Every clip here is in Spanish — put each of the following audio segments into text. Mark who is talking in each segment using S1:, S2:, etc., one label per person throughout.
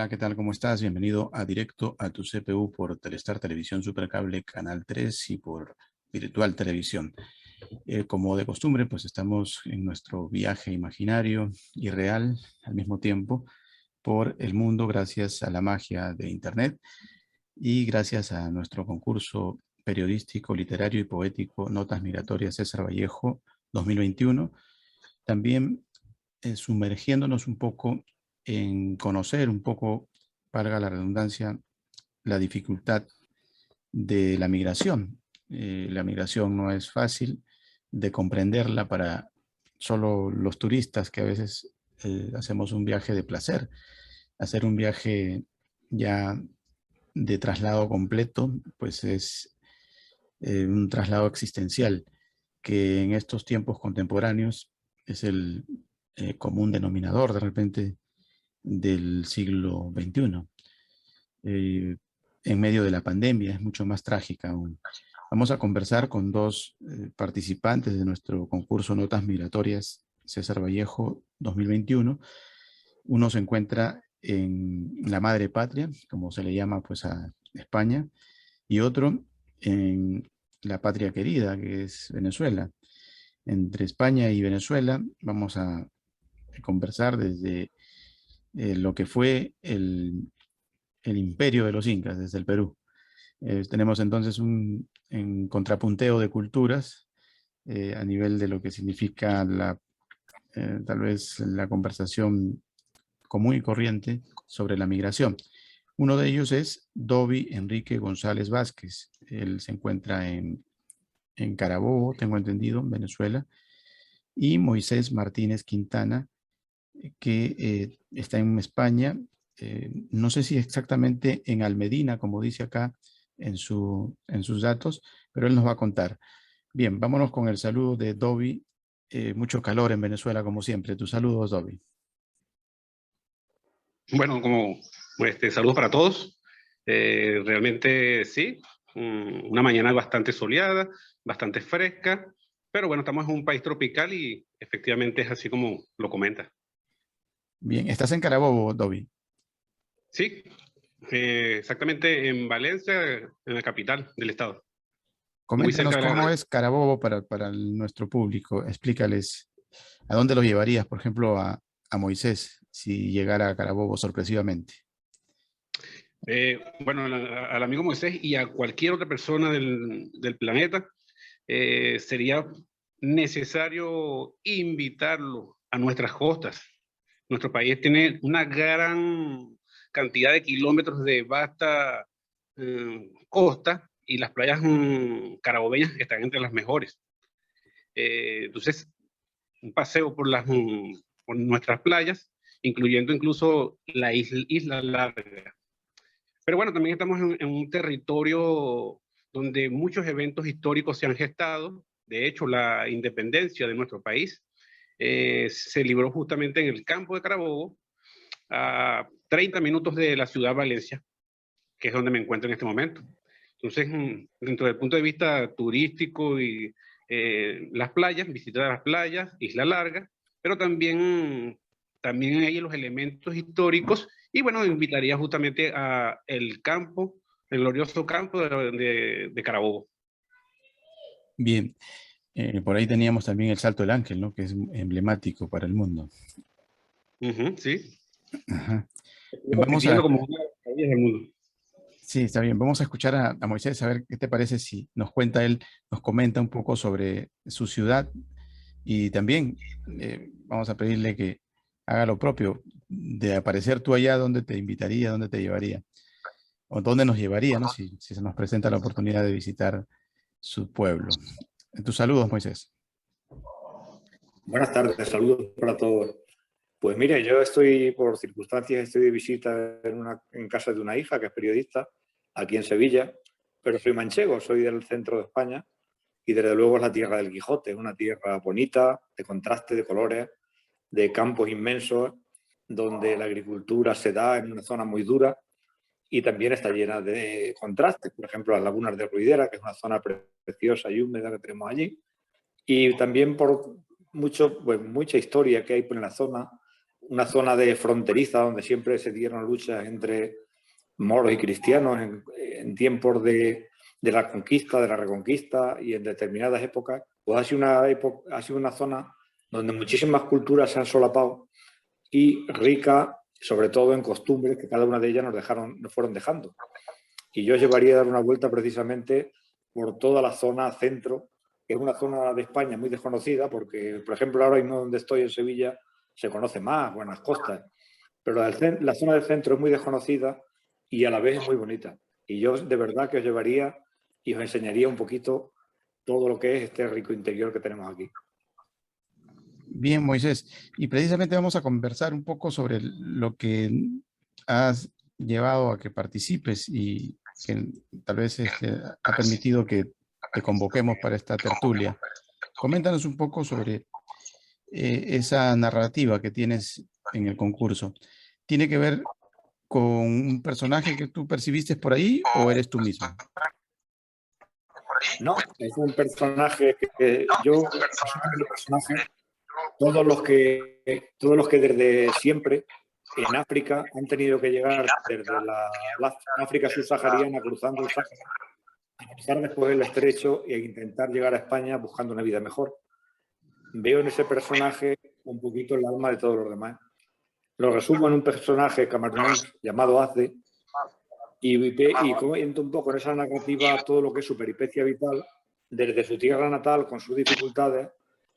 S1: Hola, ¿qué tal? ¿Cómo estás? Bienvenido a Directo a tu CPU por Telestar Televisión Supercable Canal 3 y por Virtual Televisión. Como de costumbre, pues estamos en nuestro viaje imaginario y real al mismo tiempo por el mundo gracias a la magia de Internet y gracias a nuestro concurso periodístico, literario y poético Notas Migratorias César Vallejo 2021. También sumergiéndonos un poco en conocer un poco, valga la redundancia, la dificultad de la migración. La migración no es fácil de comprenderla para solo los turistas que a veces hacemos un viaje de placer. Hacer un viaje ya de traslado completo, pues es un traslado existencial que en estos tiempos contemporáneos es el común denominador de repente del siglo XXI. En medio de la pandemia es mucho más trágica aún. Vamos a conversar con dos participantes de nuestro concurso Notas Migratorias César Vallejo 2021. Uno se encuentra en la madre patria, como se le llama pues a España, y otro en la patria querida, que es Venezuela. Entre España y Venezuela vamos a conversar desde lo que fue el imperio de los incas, desde el Perú. Tenemos entonces un contrapunteo de culturas a nivel de lo que significa tal vez la conversación común y corriente sobre la migración. Uno de ellos es Dovi Enrique González Vázquez. Él se encuentra en Carabobo, tengo entendido, en Venezuela, y Moisés Martínez Quintana, que está en España, no sé si exactamente en Almedina, como dice acá en sus datos, pero él nos va a contar. Bien, vámonos con el saludo de Dovi. Mucho calor en Venezuela, como siempre. Tus saludos, Dovi.
S2: Bueno, saludos para todos. Realmente sí, una mañana bastante soleada, bastante fresca, pero bueno, estamos en un país tropical y efectivamente es así como lo comenta.
S1: Bien, ¿estás en Carabobo, Dovi?
S2: Sí, exactamente en Valencia, en la capital del estado, muy cerca
S1: Coméntanos
S2: de la
S1: cómo
S2: gran.
S1: es Carabobo para nuestro público. Explícales a dónde los llevarías, por ejemplo, a Moisés, si llegara a Carabobo sorpresivamente.
S2: Bueno, al amigo Moisés y a cualquier otra persona del planeta, sería necesario invitarlo a nuestras costas. Nuestro país tiene una gran cantidad de kilómetros de vasta costa y las playas carabobeñas están entre las mejores. Entonces, un paseo por nuestras playas, incluyendo incluso la isla Larga. Pero bueno, también estamos en un territorio donde muchos eventos históricos se han gestado. De hecho, la independencia de nuestro país se libró justamente en el campo de Carabobo, a 30 minutos de la ciudad de Valencia, que es donde me encuentro en este momento. Entonces, dentro del punto de vista turístico y las playas, visitar las playas, Isla Larga, pero también hay los elementos históricos y bueno, invitaría justamente a el campo, el glorioso campo de Carabobo.
S1: Bien, por ahí teníamos también el Salto del Ángel, ¿no? Que es emblemático para el mundo.
S2: Sí,
S1: Ajá. Vamos
S2: compitiendo
S1: a,
S2: como una de las maravillas del mundo.
S1: sí, está bien. Vamos a escuchar a Moisés, a ver qué te parece si nos cuenta él, nos comenta un poco sobre su ciudad y también vamos a pedirle que haga lo propio, de aparecer tú allá, ¿dónde te invitaría, dónde te llevaría? O dónde nos llevaría, ¿no? Si se nos presenta la oportunidad de visitar su pueblo. Tus saludos, Moisés.
S3: Buenas tardes, saludos para todos. Pues mire, yo estoy por circunstancias, estoy de visita en casa de una hija que es periodista, aquí en Sevilla, pero soy manchego, soy del centro de España y desde luego es la tierra del Quijote, es una tierra bonita, de contraste, de colores, de campos inmensos, donde la agricultura se da en una zona muy dura y también está llena de contrastes, por ejemplo, las lagunas de Ruidera, que es una zona preciosa y húmeda que tenemos allí, y también por mucha historia que hay por la zona, una zona de fronteriza donde siempre se dieron luchas entre moros y cristianos en tiempos de la conquista, de la reconquista y en determinadas épocas, pues ha sido una zona donde muchísimas culturas se han solapado y rica, sobre todo en costumbres que cada una de ellas nos fueron dejando. Y yo llevaría a dar una vuelta precisamente por toda la zona centro, que es una zona de España muy desconocida, porque, por ejemplo, ahora mismo donde estoy, en Sevilla, se conoce más, buenas costas, pero la zona del centro es muy desconocida y a la vez es muy bonita. Y yo de verdad que os llevaría y os enseñaría un poquito todo lo que es este rico interior que tenemos aquí.
S1: Bien, Moisés. Y precisamente vamos a conversar un poco sobre lo que has llevado a que participes y que tal vez ha permitido que te convoquemos para esta tertulia. Coméntanos un poco sobre esa narrativa que tienes en el concurso. ¿Tiene que ver con un personaje que tú percibiste por ahí o eres tú mismo?
S3: No, es un personaje que yo, el personaje, todos los que desde siempre en África han tenido que llegar desde la África subsahariana, cruzando el Sáhara, a cruzar después el estrecho e intentar llegar a España buscando una vida mejor. Veo en ese personaje un poquito el alma de todos los demás. Lo resumo en un personaje camerunés llamado Azde y comento un poco en esa narrativa todo lo que es su peripecia vital desde su tierra natal con sus dificultades,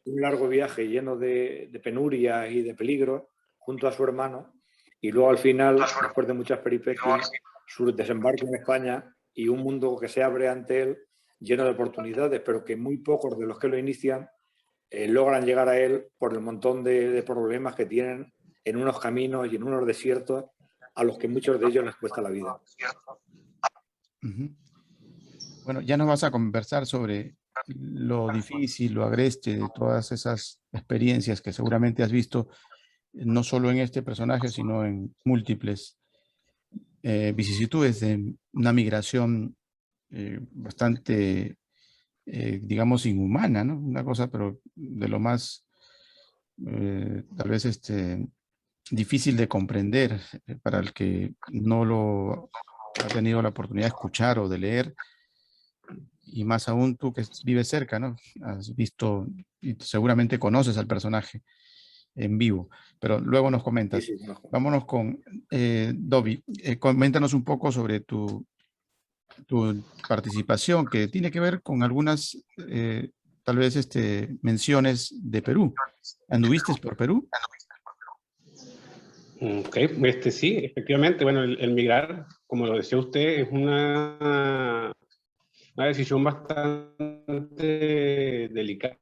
S3: un largo viaje lleno de penurias y de peligros junto a su hermano y luego al final, después de muchas peripecias, su desembarco en España y un mundo que se abre ante él lleno de oportunidades, pero que muy pocos de los que lo inician logran llegar a él por el montón de problemas que tienen en unos caminos y en unos desiertos a los que muchos de ellos les cuesta la vida.
S1: Bueno, ya nos vas a conversar sobre lo difícil, lo agreste de todas esas experiencias que seguramente has visto, no solo en este personaje, sino en múltiples vicisitudes de una migración bastante, digamos, inhumana, ¿no? Una cosa, pero de lo más, tal vez, difícil de comprender para el que no lo ha tenido la oportunidad de escuchar o de leer, y más aún tú que vives cerca, ¿no? Has visto y seguramente conoces al personaje en vivo, pero luego nos comentas.
S3: Sí, sí, no.
S1: Vámonos con Dobby. Coméntanos un poco sobre tu participación, que tiene que ver con algunas, tal vez, menciones de Perú. ¿Anduviste por Perú?
S2: Ok, sí, efectivamente, bueno, el migrar, como lo decía usted, es una decisión bastante delicada,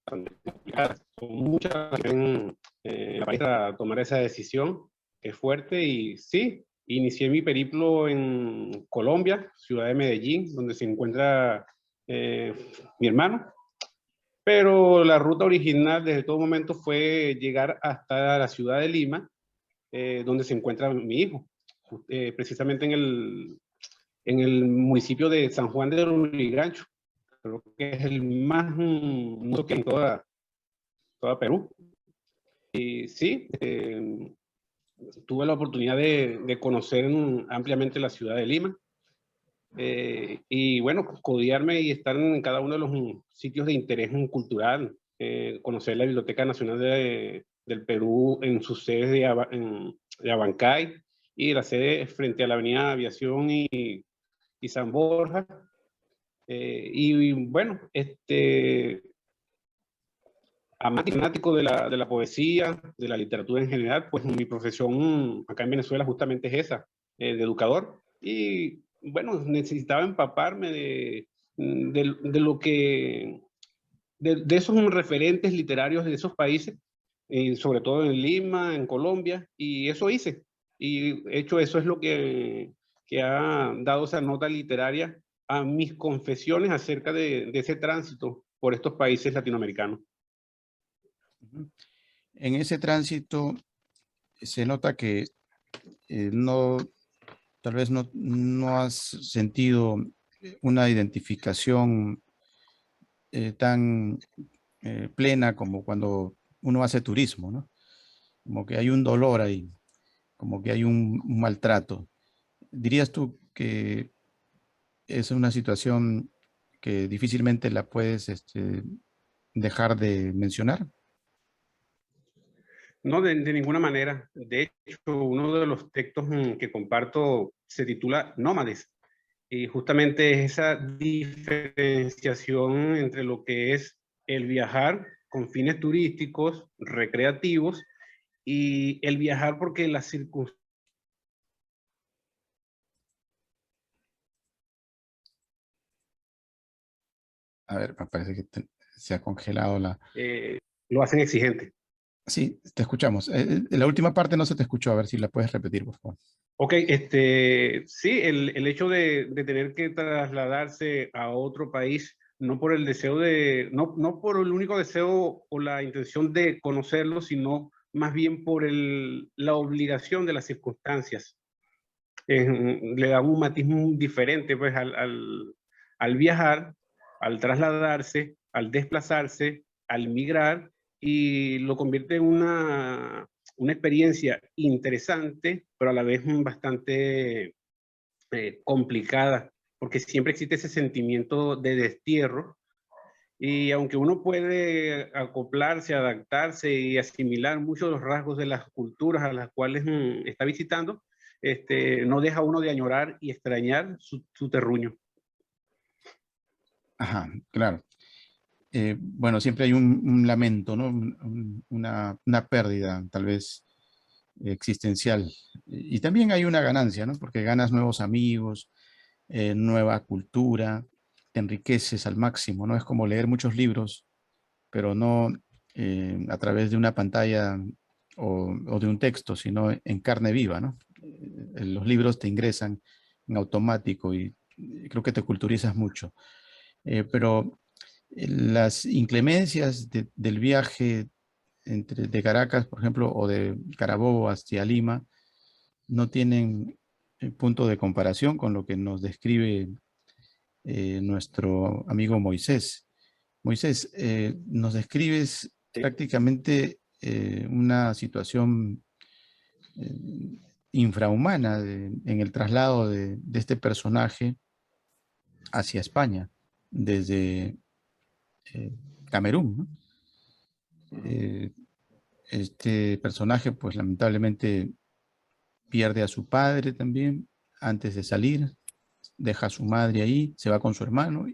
S2: bastante complicada. Son muchas en la país para tomar esa decisión, es fuerte y sí, inicié mi periplo en Colombia, ciudad de Medellín, donde se encuentra mi hermano. Pero la ruta original desde todo momento fue llegar hasta la ciudad de Lima, donde se encuentra mi hijo, precisamente en el municipio de San Juan de Lurigancho. Creo que es el más que en toda Perú. Y sí, tuve la oportunidad de conocer ampliamente la ciudad de Lima. Y bueno, codiarme y estar en cada uno de los sitios de interés cultural, conocer la Biblioteca Nacional del Perú en sus sedes de Abancay y la sede frente a la Avenida Aviación y San Borja. Y bueno, fanático de la poesía, de la literatura en general, pues mi profesión acá en Venezuela justamente es esa, de educador. Y bueno, necesitaba empaparme de lo que, de esos referentes literarios de esos países, sobre todo en Lima, en Colombia, y eso hice. Y hecho eso es lo que ha dado esa nota literaria a mis confesiones acerca de ese tránsito por estos países latinoamericanos.
S1: En ese tránsito se nota que tal vez no has sentido una identificación tan plena como cuando uno hace turismo, ¿no? como que hay un dolor ahí, como que hay un maltrato. ¿Dirías tú que es una situación que difícilmente la puedes dejar de mencionar?
S2: No, de ninguna manera. De hecho, uno de los textos que comparto se titula Nómades. Y justamente es esa diferenciación entre lo que es el viajar con fines turísticos, recreativos, y el viajar porque las circunstancias
S1: A ver, me parece que se ha congelado la...
S2: lo hacen exigente.
S1: Sí, te escuchamos. La última parte no se te escuchó, a ver si la puedes repetir, por favor.
S2: Ok, sí, el hecho de tener que trasladarse a otro país, no por el deseo de, no por el único deseo o la intención de conocerlo, sino más bien por la obligación de las circunstancias. Le da un matiz muy diferente pues, al viajar, al trasladarse, al desplazarse, al migrar, y lo convierte en una experiencia interesante, pero a la vez bastante complicada, porque siempre existe ese sentimiento de destierro, y aunque uno puede acoplarse, adaptarse y asimilar muchos de los rasgos de las culturas a las cuales está visitando, no deja uno de añorar y extrañar su terruño.
S1: Ajá, claro. Bueno, siempre hay un lamento, ¿no? Una pérdida, tal vez existencial. Y también hay una ganancia, ¿no? Porque ganas nuevos amigos, nueva cultura, te enriqueces al máximo, ¿no? Es como leer muchos libros, pero no a través de una pantalla o de un texto, sino en carne viva, ¿no? Los libros te ingresan en automático y creo que te culturizas mucho. Pero las inclemencias del viaje de Caracas, por ejemplo, o de Carabobo hacia Lima, no tienen punto de comparación con lo que nos describe nuestro amigo Moisés. Moisés, nos describes
S3: Sí.
S1: prácticamente una situación infrahumana en el traslado de este personaje hacia España, desde Camerún, ¿no? Eh, este personaje, pues lamentablemente pierde a su padre también antes de salir, deja a su madre ahí, se va con su hermano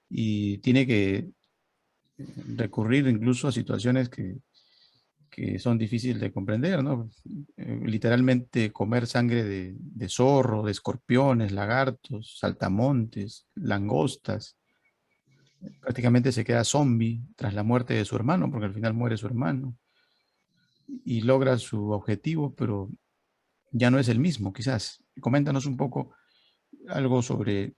S1: y tiene que recurrir incluso a situaciones que son difíciles de comprender, ¿no? Literalmente comer sangre de zorro, de escorpiones, lagartos, saltamontes, langostas. Prácticamente se queda zombie tras la muerte de su hermano, porque al final muere su hermano y logra su objetivo, pero ya no es el mismo, quizás. Coméntanos un poco algo sobre,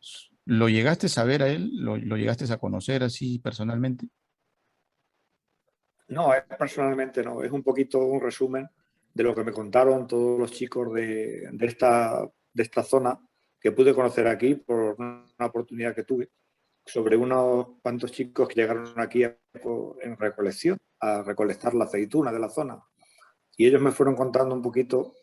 S1: ¿lo llegaste a ver a él? ¿Lo llegaste a conocer así personalmente?
S3: No, personalmente no. Es un poquito un resumen de lo que me contaron todos los chicos de esta zona que pude conocer aquí por una oportunidad que tuve sobre unos cuantos chicos que llegaron aquí en recolección, a recolectar la aceituna de la zona. Y ellos me fueron contando un poquito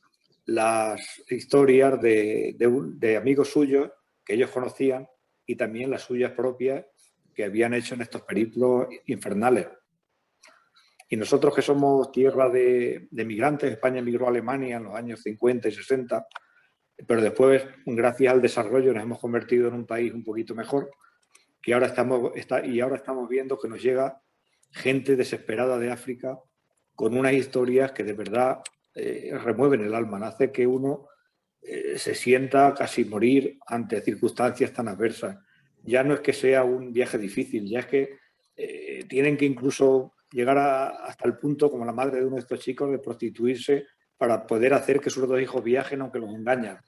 S3: las historias de amigos suyos que ellos conocían y también las suyas propias que habían hecho en estos periplos infernales. Y nosotros que somos tierra de migrantes, España emigró a Alemania en los años 50 y 60, pero después, gracias al desarrollo, nos hemos convertido en un país un poquito mejor, que ahora estamos viendo que nos llega gente desesperada de África con unas historias que de verdad remueven el alma, hace que uno se sienta casi morir ante circunstancias tan adversas. Ya no es que sea un viaje difícil, ya es que tienen que incluso llegar hasta el punto, como la madre de uno de estos chicos, de prostituirse para poder hacer que sus dos hijos viajen aunque los engañan.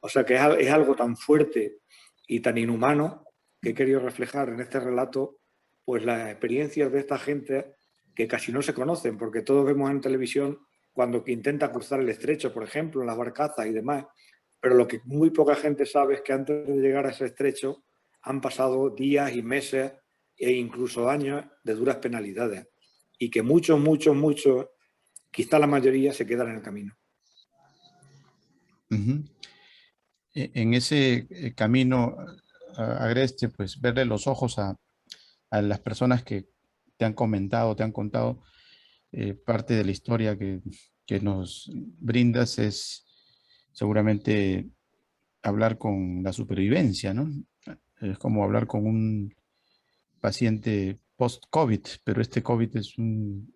S3: O sea que es algo tan fuerte y tan inhumano que he querido reflejar en este relato pues las experiencias de esta gente que casi no se conocen, porque todos vemos en televisión cuando intenta cruzar el estrecho, por ejemplo, en las barcazas y demás, pero lo que muy poca gente sabe es que antes de llegar a ese estrecho han pasado días y meses e incluso años de duras penalidades y que muchos quizá la mayoría se quedan en el camino.
S1: En ese camino agreste, pues verle los ojos a las personas que te han comentado, te han contado parte de la historia que nos brindas es seguramente hablar con la supervivencia, ¿no? Es como hablar con un paciente post-COVID, pero este COVID es un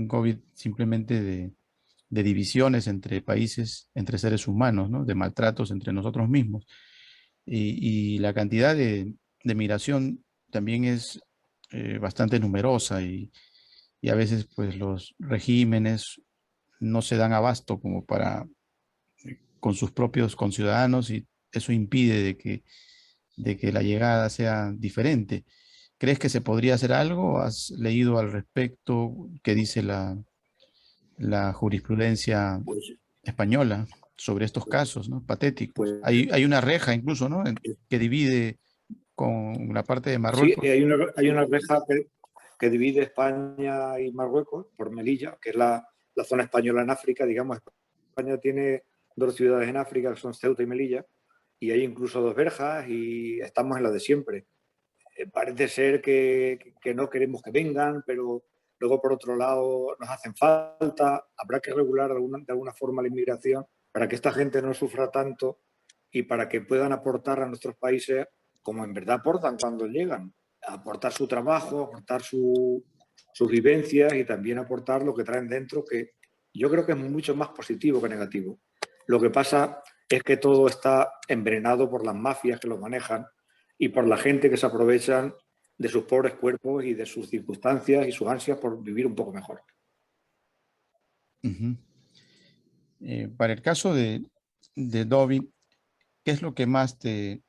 S1: COVID simplemente de divisiones entre países, entre seres humanos, ¿no? De maltratos entre nosotros mismos. Y la cantidad de migración también es bastante numerosa y a veces pues los regímenes no se dan abasto como para con sus propios conciudadanos y eso impide de que la llegada sea diferente. ¿Crees que se podría hacer algo? ¿Has leído al respecto qué dice la jurisprudencia
S3: Pues,
S1: española sobre estos casos, ¿no? Patéticos?
S3: pues
S1: Hay una reja incluso, ¿no? Que divide con la parte de
S3: sí,
S1: Marruecos.
S3: hay una reja que divide España y Marruecos por Melilla, que es la zona española en África, digamos. España tiene 2 ciudades en África, que son Ceuta y Melilla, y hay incluso 2 verjas y estamos en la de siempre. Parece ser que no queremos que vengan, pero luego por otro lado nos hacen falta. Habrá que regular de alguna forma la inmigración para que esta gente no sufra tanto y para que puedan aportar a nuestros países como en verdad aportan cuando llegan. Aportar su trabajo, aportar sus vivencias y también aportar lo que traen dentro, que yo creo que es mucho más positivo que negativo. Lo que pasa es que todo está envenenado por las mafias que lo manejan y por la gente que se aprovechan de sus pobres cuerpos y de sus circunstancias y sus ansias por vivir un poco mejor.
S1: Para el caso de Dovi, ¿qué es lo que más te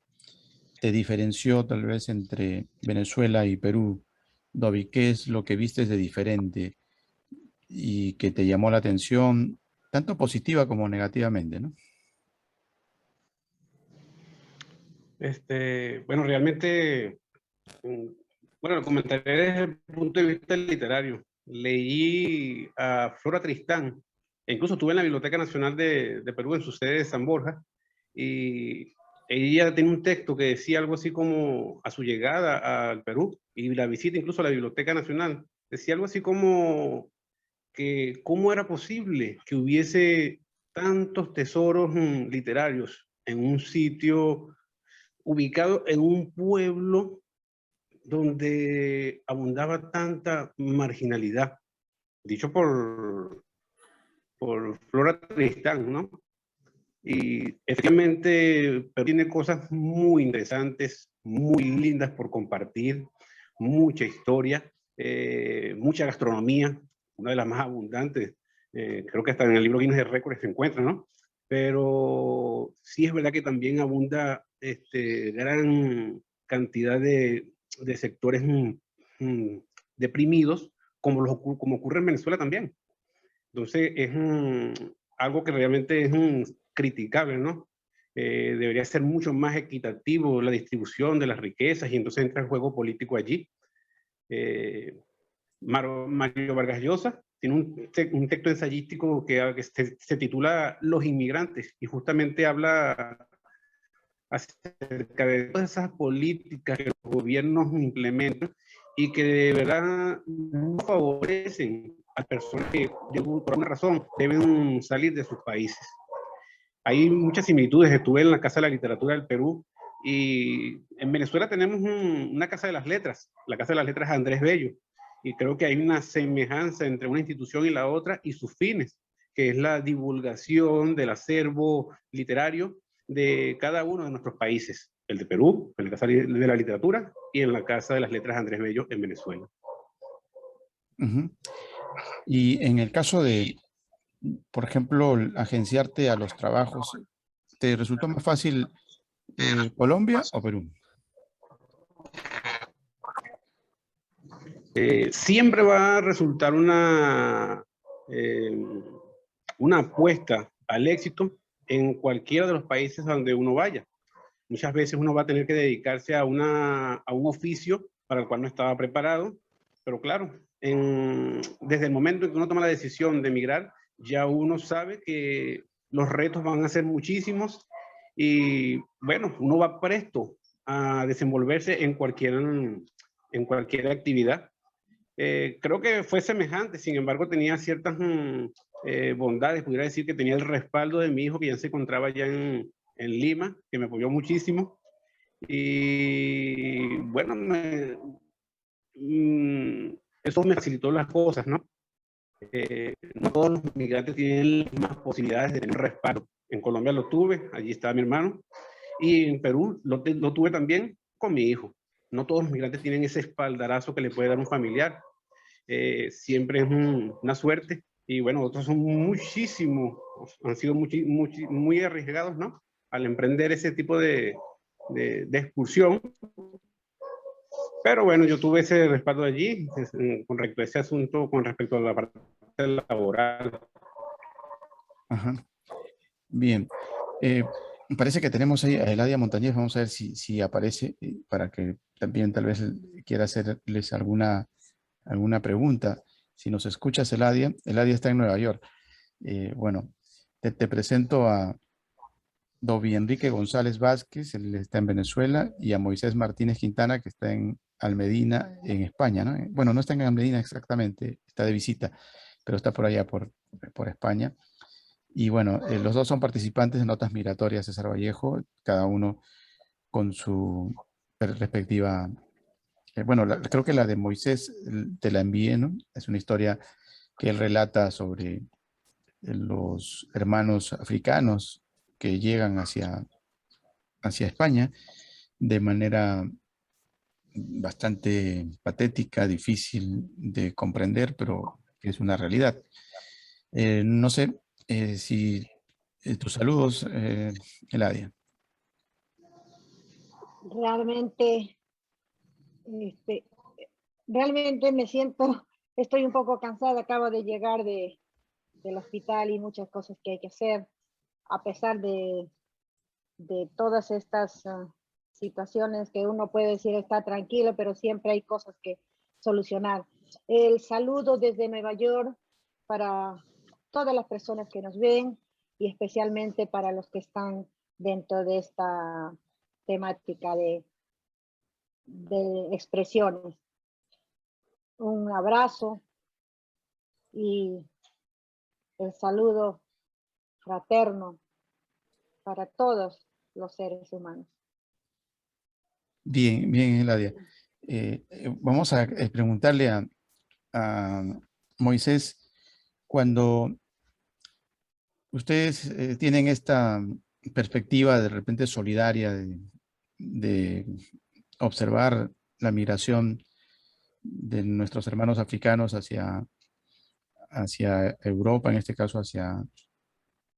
S1: diferenció tal vez entre Venezuela y Perú? Dovi, ¿qué es lo que vistes de diferente y que te llamó la atención, tanto positiva como negativamente, ¿no?
S2: Bueno, realmente, bueno, lo comentaré desde el punto de vista literario. Leí a Flora Tristán, e incluso estuve en la Biblioteca Nacional de Perú, en su sede de San Borja, y ella tiene un texto que decía algo así como a su llegada al Perú, y la visita incluso a la Biblioteca Nacional, decía algo así como que cómo era posible que hubiese tantos tesoros literarios en un sitio ubicado en un pueblo donde abundaba tanta marginalidad, dicho por Flora Tristán, ¿no? Y efectivamente tiene cosas muy interesantes, muy lindas por compartir, mucha historia, mucha gastronomía, una de las más abundantes, creo que hasta en el libro Guinness de Récords se encuentra, ¿no? Pero sí es verdad que también abunda gran cantidad de sectores deprimidos, como ocurre en Venezuela también. Entonces es algo que realmente es criticable, ¿no? Debería ser mucho más equitativo la distribución de las riquezas y entonces entra el juego político allí. Mario Vargas Llosa tiene un texto ensayístico que se titula Los inmigrantes y justamente habla acerca de todas esas políticas que los gobiernos implementan y que de verdad no favorecen a personas que por una razón deben salir de sus países. Hay muchas similitudes. Estuve en la Casa de la Literatura del Perú y en Venezuela tenemos una Casa de las Letras, la Casa de las Letras Andrés Bello, y creo que hay una semejanza entre una institución y la otra y sus fines, que es la divulgación del acervo literario de cada uno de nuestros países, el de Perú, en la Casa de la Literatura, y en la Casa de las Letras Andrés Bello en Venezuela.
S1: Y en el caso de, por ejemplo, agenciarte a los trabajos, ¿te resultó más fácil Colombia o Perú?
S2: Siempre va a resultar una apuesta al éxito en cualquiera de los países donde uno vaya. Muchas veces uno va a tener que dedicarse a un oficio para el cual no estaba preparado, pero claro, desde el momento en que uno toma la decisión de emigrar, ya uno sabe que los retos van a ser muchísimos y bueno, uno va presto a desenvolverse en cualquier actividad. Creo que fue semejante, sin embargo tenía ciertas bondades, pudiera decir que tenía el respaldo de mi hijo que ya se encontraba ya en Lima, que me apoyó muchísimo. Y bueno, eso me facilitó las cosas, ¿no? No todos los migrantes tienen las mismas posibilidades de tener respaldo. En Colombia lo tuve, allí estaba mi hermano, y en Perú lo tuve también con mi hijo. No todos los migrantes tienen ese espaldarazo que le puede dar un familiar. Siempre es una suerte, y bueno, otros son muchísimos, han sido muy arriesgados, ¿no? Al emprender ese tipo de excursión. Pero bueno, yo tuve ese respaldo allí con respecto a ese asunto, con respecto a la parte laboral.
S1: Ajá. Bien. Parece que tenemos ahí a Eladia Montañez. Vamos a ver si aparece para que también tal vez quiera hacerles alguna pregunta. Si nos escuchas, Eladia. Eladia está en Nueva York. Bueno, te presento a Dovi Enrique González Vázquez, él está en Venezuela, y a Moisés Martínez Quintana, que está en Almedina, en España, ¿no? Bueno, no está en Almedina exactamente, está de visita, pero está por allá, por España. Y bueno, los dos son participantes de Notas Migratorias, César Vallejo, cada uno con su respectiva. Bueno, creo que la de Moisés te la envié, ¿no? Es una historia que él relata sobre los hermanos africanos que llegan hacia España de manera bastante patética, difícil de comprender, pero que es una realidad. No sé si tus saludos, Eladia.
S4: Realmente, realmente me siento, estoy un poco cansada, acabo de llegar del hospital y muchas cosas que hay que hacer, a pesar de todas estas situaciones que uno puede decir está tranquilo, pero siempre hay cosas que solucionar. El saludo desde Nueva York para todas las personas que nos ven y especialmente para los que están dentro de esta temática de expresiones. Un abrazo y el saludo fraterno para todos los seres humanos.
S1: Bien, bien, Eladia. Vamos a preguntarle a Moisés, cuando ustedes tienen esta perspectiva de repente solidaria de observar la migración de nuestros hermanos africanos hacia Europa, en este caso hacia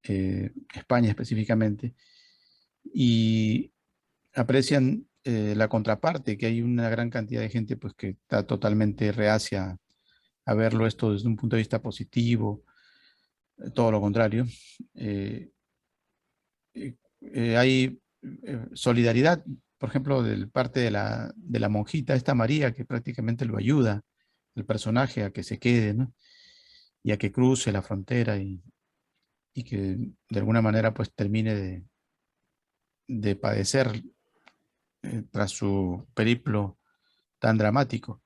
S1: España específicamente, y aprecian la contraparte, que hay una gran cantidad de gente pues, que está totalmente reacia a verlo esto desde un punto de vista positivo, todo lo contrario. Hay solidaridad, por ejemplo, de parte de la monjita, esta María, que prácticamente lo ayuda, el personaje, a que se quede, ¿no? Y a que cruce la frontera y que de alguna manera pues termine de padecer tras su periplo tan dramático.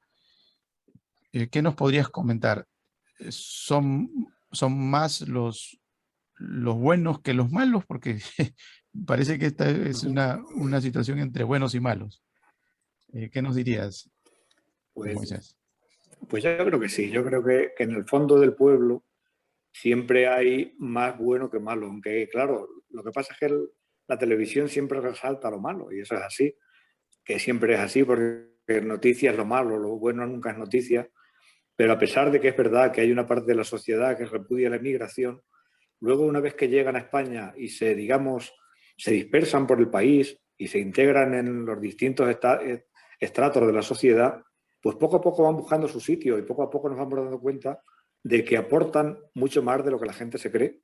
S1: ¿Qué nos podrías comentar? ¿Son más los buenos que los malos? Porque parece que esta es una situación entre buenos y malos. ¿Qué nos dirías, Moisés?
S3: Pues yo creo que sí. Yo creo que en el fondo del pueblo siempre hay más bueno que malo. Aunque, claro, lo que pasa es que la televisión siempre resalta lo malo, y eso es así. Que siempre es así, porque noticia es lo malo, lo bueno nunca es noticia. Pero a pesar de que es verdad que hay una parte de la sociedad que repudia la inmigración, luego una vez que llegan a España y se dispersan por el país y se integran en los distintos estratos de la sociedad, pues poco a poco van buscando su sitio y poco a poco nos vamos dando cuenta de que aportan mucho más de lo que la gente se cree.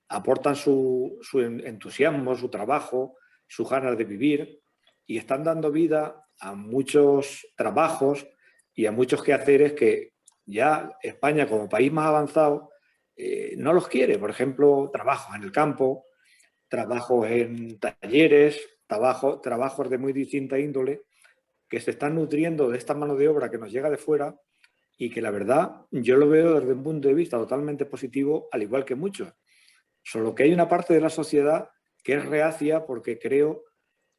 S3: Aportan su entusiasmo, su trabajo, sus ganas de vivir, y están dando vida a muchos trabajos y a muchos quehaceres que ya España como país más avanzado no los quiere. Por ejemplo, trabajos en el campo, trabajos en talleres, trabajos de muy distinta índole, que se están nutriendo de esta mano de obra que nos llega de fuera y que la verdad yo lo veo desde un punto de vista totalmente positivo, al igual que muchos. Solo que hay una parte de la sociedad que es reacia porque creo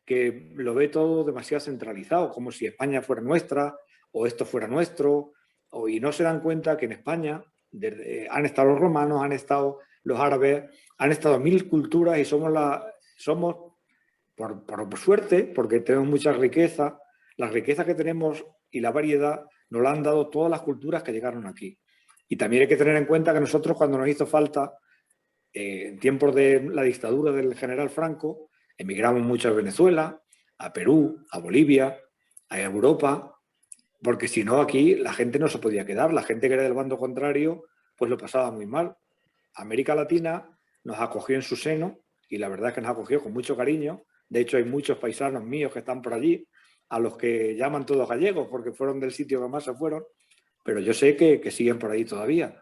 S3: que lo ve todo demasiado centralizado, como si España fuera nuestra o esto fuera nuestro, y no se dan cuenta que en España han estado los romanos, han estado los árabes, han estado 1000 culturas y somos por suerte, porque tenemos mucha riqueza, la riqueza que tenemos y la variedad nos la han dado todas las culturas que llegaron aquí. Y también hay que tener en cuenta que nosotros, cuando nos hizo falta, en tiempos de la dictadura del general Franco, emigramos mucho a Venezuela, a Perú, a Bolivia, a Europa, porque si no aquí la gente no se podía quedar, la gente que era del bando contrario pues lo pasaba muy mal. América Latina nos acogió en su seno y la verdad es que nos acogió con mucho cariño. De hecho hay muchos paisanos míos que están por allí, a los que llaman todos gallegos porque fueron del sitio que más se fueron, pero yo sé que siguen por ahí todavía.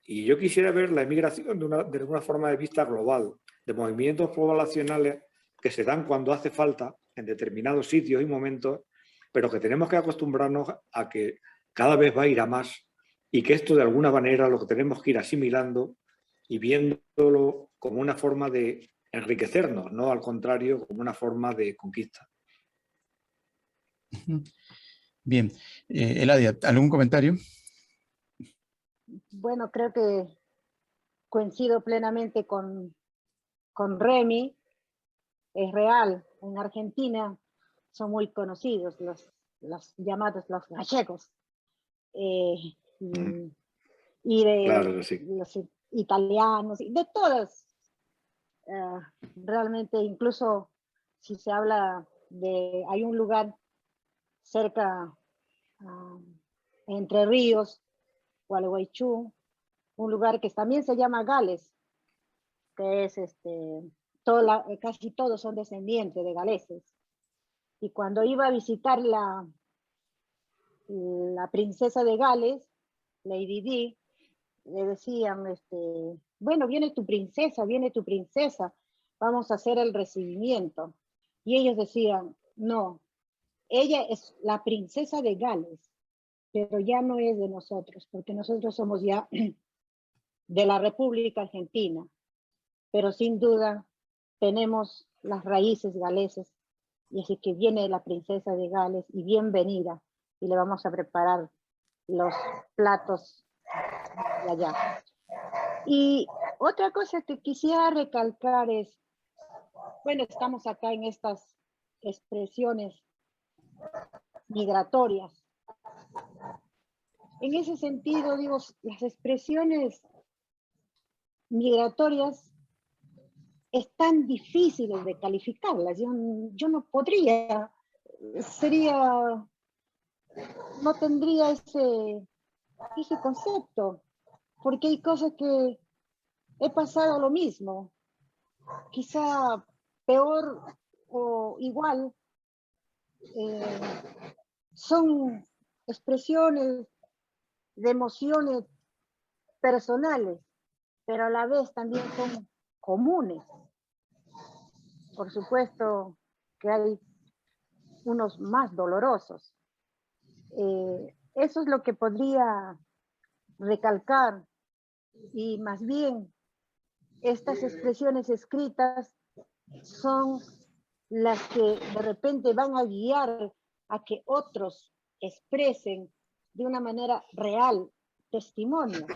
S3: Y yo quisiera ver la emigración de una forma de vista global, de movimientos poblacionales que se dan cuando hace falta en determinados sitios y momentos, pero que tenemos que acostumbrarnos a que cada vez va a ir a más y que esto de alguna manera lo que tenemos que ir asimilando y viéndolo como una forma de enriquecernos, no al contrario, como una forma de conquista.
S1: Bien. Eladia, ¿algún comentario?
S4: Bueno, creo que coincido plenamente con Remy. Es real, en Argentina son muy conocidos los llamados los gallegos, y
S3: Claro
S4: de
S3: que sí.
S4: los italianos, y de todas. Realmente, incluso si se habla de, hay un lugar cerca, Entre Ríos, Gualeguaychú, un lugar que también se llama Gales, que es casi todos son descendientes de galeses. Y cuando iba a visitar la princesa de Gales, Lady Di, le decían, bueno, viene tu princesa, vamos a hacer el recibimiento. Y ellos decían, no, ella es la princesa de Gales, pero ya no es de nosotros, porque nosotros somos ya de la República Argentina, pero sin duda tenemos las raíces galeses, y así que viene la princesa de Gales y bienvenida, y le vamos a preparar los platos de allá. Y otra cosa que quisiera recalcar es, bueno, estamos acá en estas expresiones migratorias. En ese sentido, digo, las expresiones migratorias es tan difíciles de calificarlas. Yo no podría, no tendría ese concepto, porque hay cosas que he pasado lo mismo, quizá peor o igual. Son expresiones de emociones personales, pero a la vez también son comunes. Por supuesto que hay unos más dolorosos. Eso es lo que podría recalcar, y más bien estas expresiones escritas son las que de repente van a guiar a que otros expresen de una manera real testimonio,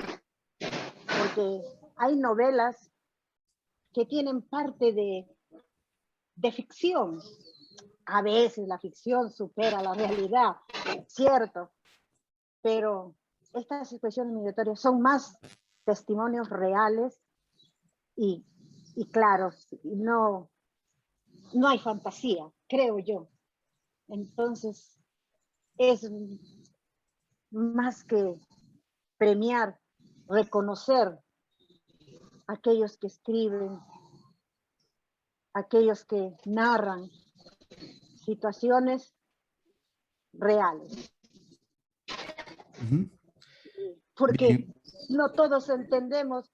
S4: porque hay novelas que tienen parte de ficción. A veces la ficción supera la realidad, cierto, pero estas expresiones migratorias son más testimonios reales y claros, no hay fantasía, creo yo. Entonces, es más que premiar, reconocer a aquellos que escriben, aquellos que narran situaciones reales. porque
S1: Bien.
S4: no todos entendemos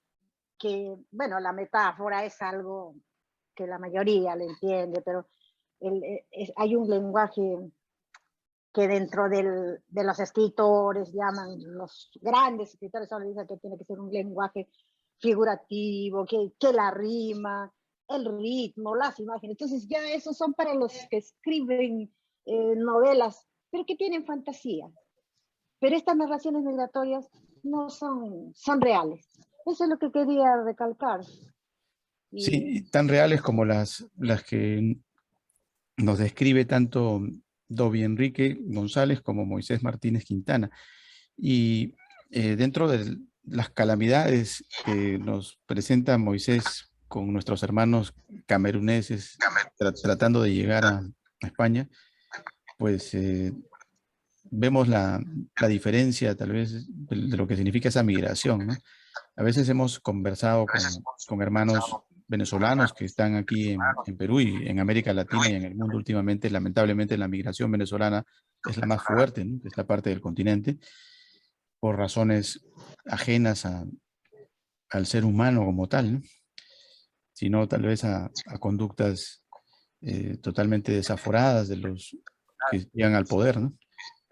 S4: que, bueno, la metáfora es algo que la mayoría le entiende, pero hay un lenguaje que dentro de los escritores, llaman los grandes escritores, solo dicen que tiene que ser un lenguaje figurativo, que la rima, el ritmo, las imágenes. Entonces ya esos son para los que escriben novelas, pero que tienen fantasía. Pero estas narraciones migratorias no son reales. Eso es lo que quería recalcar.
S1: Sí, tan reales como las que nos describe tanto Dovi Enrique González como Moisés Martínez Quintana. Y dentro de las calamidades que nos presenta Moisés con nuestros hermanos cameruneses tratando de llegar a España, pues vemos la diferencia tal vez de lo que significa esa migración, ¿no? A veces hemos conversado con hermanos venezolanos que están aquí en Perú y en América Latina y en el mundo últimamente. Lamentablemente la migración venezolana es la más fuerte, ¿no?, de esta parte del continente, por razones ajenas al ser humano como tal, ¿no?, sino tal vez a conductas totalmente desaforadas de los que llegan al poder, ¿no?,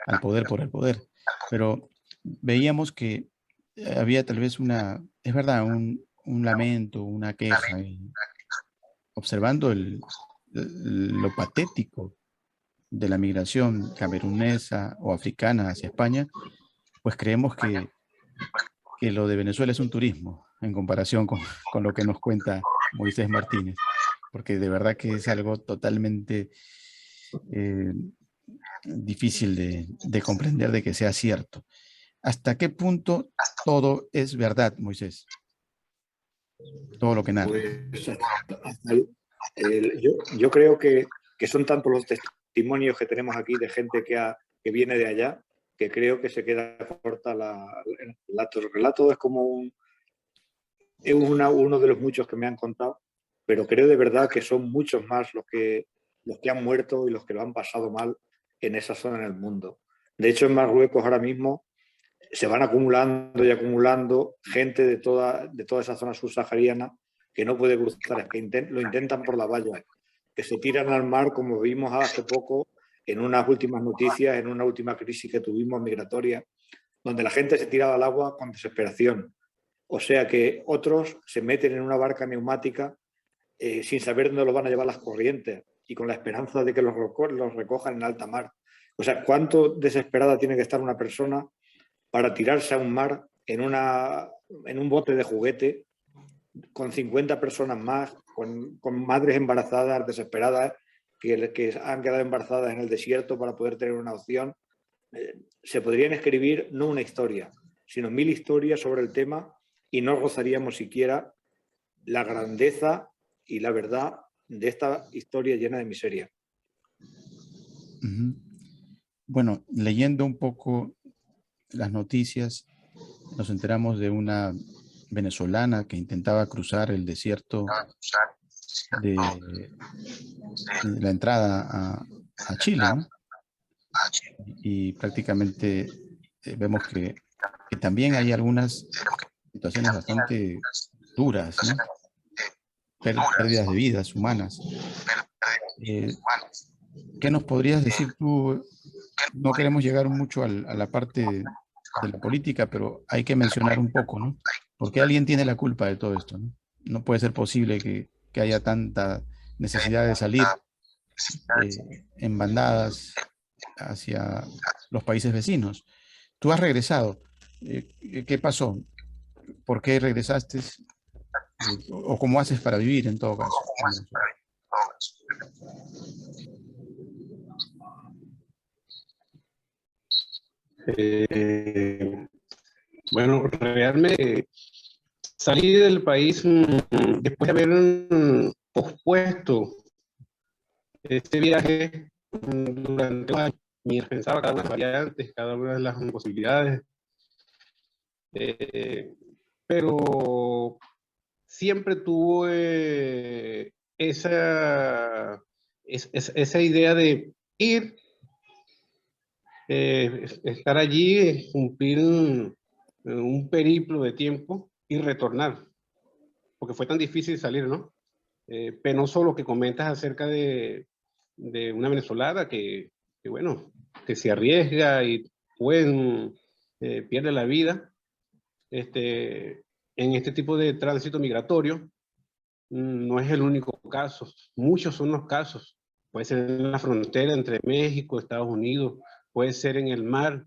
S1: al poder por el poder. Pero veíamos que había tal vez es verdad, un lamento, una queja, y observando lo patético de la migración camerunesa o africana hacia España, pues creemos que lo de Venezuela es un turismo en comparación con lo que nos cuenta Moisés Martínez, porque de verdad que es algo totalmente eh, difícil de comprender, de que sea cierto. ¿Hasta qué punto todo es verdad, Moisés? Todo lo que narra.
S3: Pues yo creo que son tantos los testimonios que tenemos aquí de gente que viene de allá, que creo que se queda corta el relato. El relato es como uno de los muchos que me han contado, pero creo de verdad que son muchos más los que han muerto y los que lo han pasado mal en esa zona del mundo. De hecho, en Marruecos ahora mismo se van acumulando y acumulando gente de toda esa zona subsahariana que no puede cruzar, es que lo intentan por la valla, que se tiran al mar, como vimos hace poco en unas últimas noticias, en una última crisis que tuvimos migratoria, donde la gente se tiraba al agua con desesperación. O sea que otros se meten en una barca neumática sin saber dónde los van a llevar las corrientes y con la esperanza de que los recojan en alta mar. O sea, ¿cuánto desesperada tiene que estar una persona para tirarse a un mar en un bote de juguete con 50 personas más, con madres embarazadas, desesperadas, que han quedado embarazadas en el desierto para poder tener una opción? Se podrían escribir no una historia, sino 1000 historias sobre el tema y no gozaríamos siquiera la grandeza y la verdad de esta historia llena de miseria.
S1: Uh-huh. Bueno, leyendo un poco las noticias, nos enteramos de una venezolana que intentaba cruzar el desierto de la entrada a Chile, ¿no? Y prácticamente vemos que también hay algunas situaciones bastante duras, ¿no? Pérdidas de vidas humanas. ¿Qué nos podrías decir tú? No queremos llegar mucho a la parte de la política, pero hay que mencionar un poco, ¿no? Porque alguien tiene la culpa de todo esto, ¿no? No puede ser posible que haya tanta necesidad de salir en bandadas hacia los países vecinos. Tú has regresado. ¿Qué pasó? ¿Por qué regresaste? ¿O cómo haces para vivir en todo caso?
S2: Bueno, realmente salí del país después de haber pospuesto este viaje durante un año, mientras pensaba cada una de las variantes, cada una de las posibilidades. Pero siempre tuve esa idea de ir, estar allí, cumplir un periplo de tiempo y retornar, porque fue tan difícil salir, ¿no? Penoso lo que comentas acerca de una venezolana bueno, que se arriesga y pierde la vida en este tipo de tránsito migratorio. No es el único caso, muchos son los casos. Puede ser en la frontera entre México y Estados Unidos, puede ser en el mar,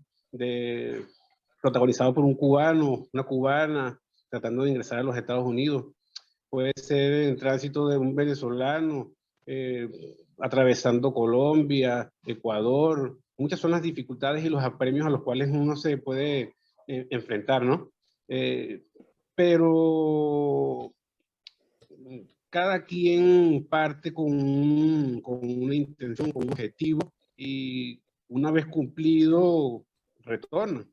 S2: protagonizado por un cubano, una cubana, tratando de ingresar a los Estados Unidos. Puede ser en tránsito de un venezolano, atravesando Colombia, Ecuador. Muchas son las dificultades y los apremios a los cuales uno se puede enfrentar, ¿no? Pero cada quien parte con una intención, con un objetivo, y una vez cumplido, retorna.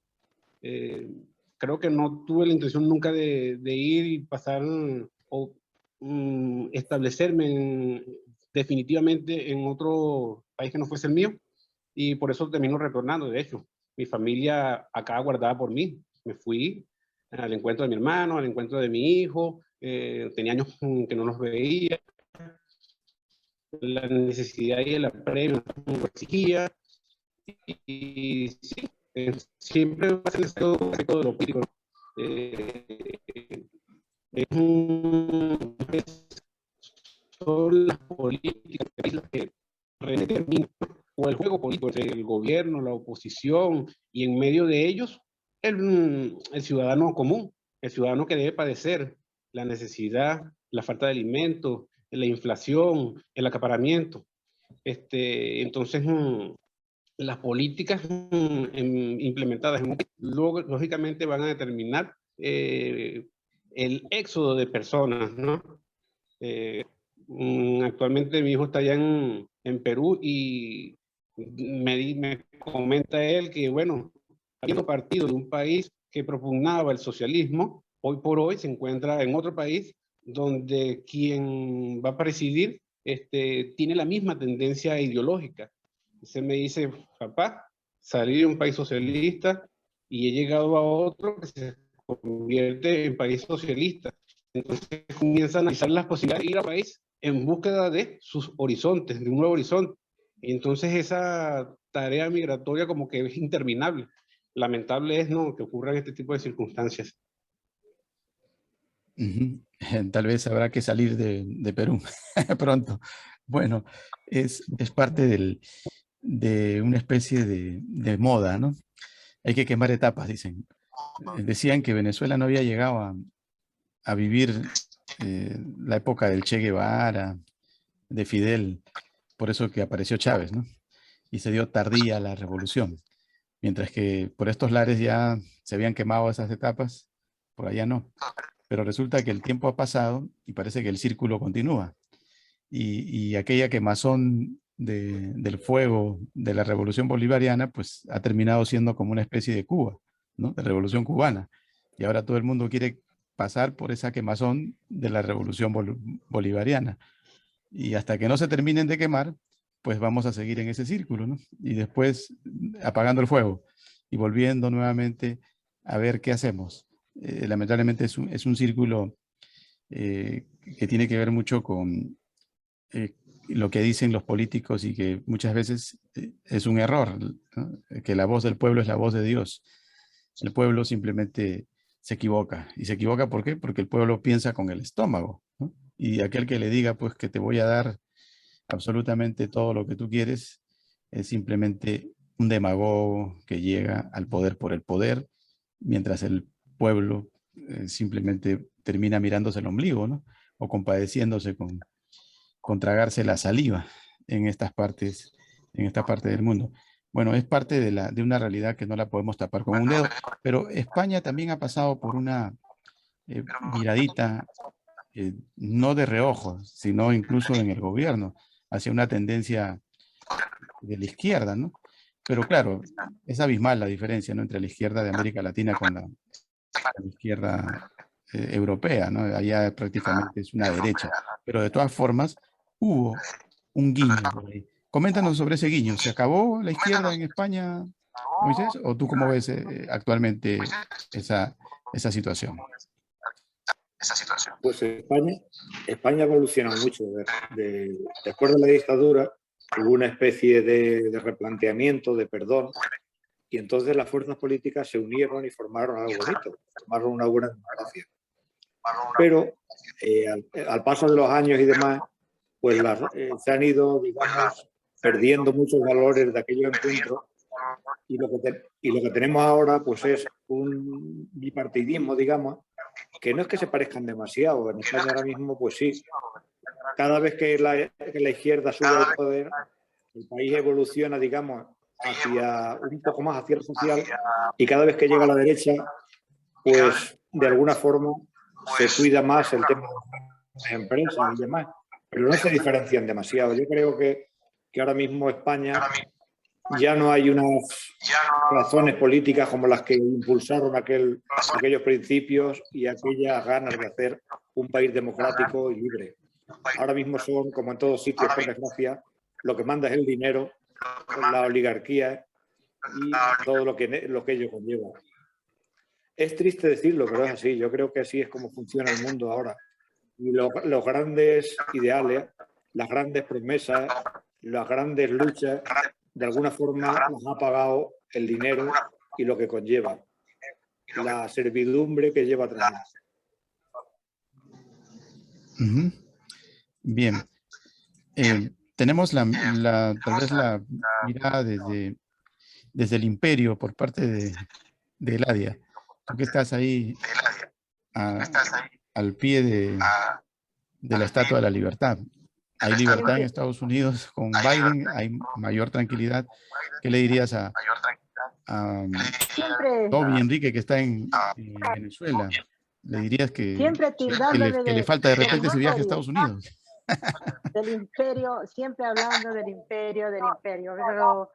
S2: Creo que no tuve la intención nunca de ir y pasar o establecerme definitivamente en otro país que no fuese el mío, y por eso termino retornando. De hecho, mi familia acá guardaba por mí. Me fui al encuentro de mi hermano, al encuentro de mi hijo. Tenía años que no los veía. La necesidad y el apremio lo exigía. Y sí, siempre va a ser necesario de lo político. Son las políticas que redeterminan, o el juego político entre el gobierno, la oposición, y en medio de ellos el ciudadano común, el ciudadano que debe padecer la necesidad, la falta de alimentos, la inflación, el acaparamiento. Entonces, las políticas implementadas lógicamente van a determinar el éxodo de personas, ¿no? Actualmente mi hijo está allá en Perú, y me comenta él que, bueno, habiendo partido de un país que propugnaba el socialismo, hoy por hoy se encuentra en otro país donde quien va a presidir tiene la misma tendencia ideológica. Se me dice: papá, salí de un país socialista y he llegado a otro que se convierte en país socialista. Entonces comienza a analizar las posibilidades de ir al país en búsqueda de sus horizontes, de un nuevo horizonte. Y entonces esa tarea migratoria como que es interminable. Lamentable es, ¿no?, que ocurran este tipo de circunstancias.
S1: Tal vez habrá que salir de Perú pronto. Bueno, es parte de una especie de moda, ¿no? Hay que quemar etapas, dicen. Decían que Venezuela no había llegado a vivir la época del Che Guevara, de Fidel, por eso que apareció Chávez, ¿no? Y se dio tardía la revolución. Mientras que por estos lares ya se habían quemado esas etapas, por allá no. Pero resulta que el tiempo ha pasado y parece que el círculo continúa. Y aquella quemazón del fuego de la revolución bolivariana, pues ha terminado siendo como una especie de Cuba, ¿no? De revolución cubana. Y ahora todo el mundo quiere pasar por esa quemazón de la revolución bolivariana. Y hasta que no se terminen de quemar, pues vamos a seguir en ese círculo, ¿no? Y después apagando el fuego y volviendo nuevamente a ver qué hacemos. Lamentablemente es un círculo que tiene que ver mucho con lo que dicen los políticos, y que muchas veces es un error, ¿no? Que la voz del pueblo es la voz de Dios. El pueblo simplemente se equivoca. ¿Y se equivoca por qué? Porque el pueblo piensa con el estómago, ¿no? Y aquel que le diga, pues, que te voy a dar absolutamente todo lo que tú quieres, es simplemente un demagogo que llega al poder por el poder, mientras el pueblo simplemente termina mirándose el ombligo, ¿no? O compadeciéndose con tragarse la saliva en estas partes, en esta parte del mundo. Bueno, es parte de una realidad que no la podemos tapar con un dedo, pero España también ha pasado por una miradita, no de reojo, sino incluso en el gobierno, hacia una tendencia de la izquierda, ¿no? Pero claro, es abismal la diferencia, ¿no?, entre la izquierda de América Latina con la izquierda europea, ¿no? Allá prácticamente es una derecha, pero de todas formas hubo un guiño por ahí. Coméntanos sobre ese guiño. ¿Se acabó la izquierda en España Moisés, ¿o tú cómo ves actualmente esa situación?
S3: Pues España ha evolucionado mucho. Después de la dictadura hubo una especie de replanteamiento, de perdón, y entonces las fuerzas políticas se unieron y formaron algo bonito, formaron una buena democracia. Pero al paso de los años y demás, pues se han ido, digamos, perdiendo muchos valores de aquellos encuentros, y lo que tenemos ahora pues es un bipartidismo, digamos, que no es que se parezcan demasiado. En España ahora mismo, pues sí, cada vez que la izquierda sube al poder, el país evoluciona, digamos, hacia un poco más hacia lo social, y cada vez que llega a la derecha, pues de alguna forma se cuida más el tema de las empresas y demás, pero no se diferencian demasiado. Yo creo que ahora mismo España ya no hay unas razones políticas como las que impulsaron aquellos principios y aquellas ganas de hacer un país democrático y libre. Ahora mismo son, como en todos sitios, por desgracia, lo que manda es el dinero, la oligarquía y todo lo que ello conlleva. Es triste decirlo, pero es así. Yo creo que así es como funciona el mundo ahora. Y los grandes ideales, las grandes promesas, las grandes luchas, de alguna forma las ha pagado el dinero y lo que conlleva, la servidumbre que lleva atrás.
S1: Bien. Tenemos tal vez la mirada desde el imperio por parte de Eladia. Tú que estás ahí al pie de la Estatua de la Libertad. Hay libertad en Estados Unidos con Biden, hay mayor tranquilidad. ¿Qué le dirías a Toby Enrique, que está en Venezuela? Le dirías que le falta de repente ese viaje a Estados Unidos.
S4: Del imperio, siempre hablando del imperio, pero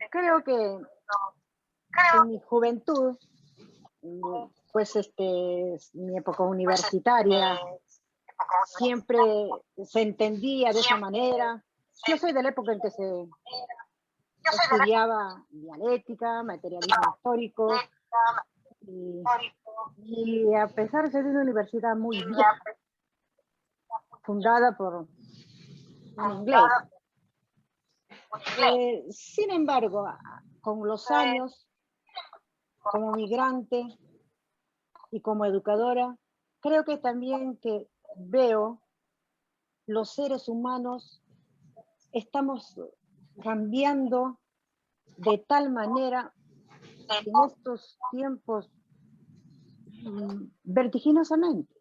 S4: creo que en mi juventud, pues mi época universitaria, siempre se entendía de esa manera. Yo soy de la época en que se estudiaba dialéctica, materialismo histórico, y a pesar de ser una universidad muy vieja, fundada por un inglés, sin embargo, con los años, como migrante y como educadora, creo que también que veo los seres humanos estamos cambiando de tal manera en estos tiempos vertiginosamente,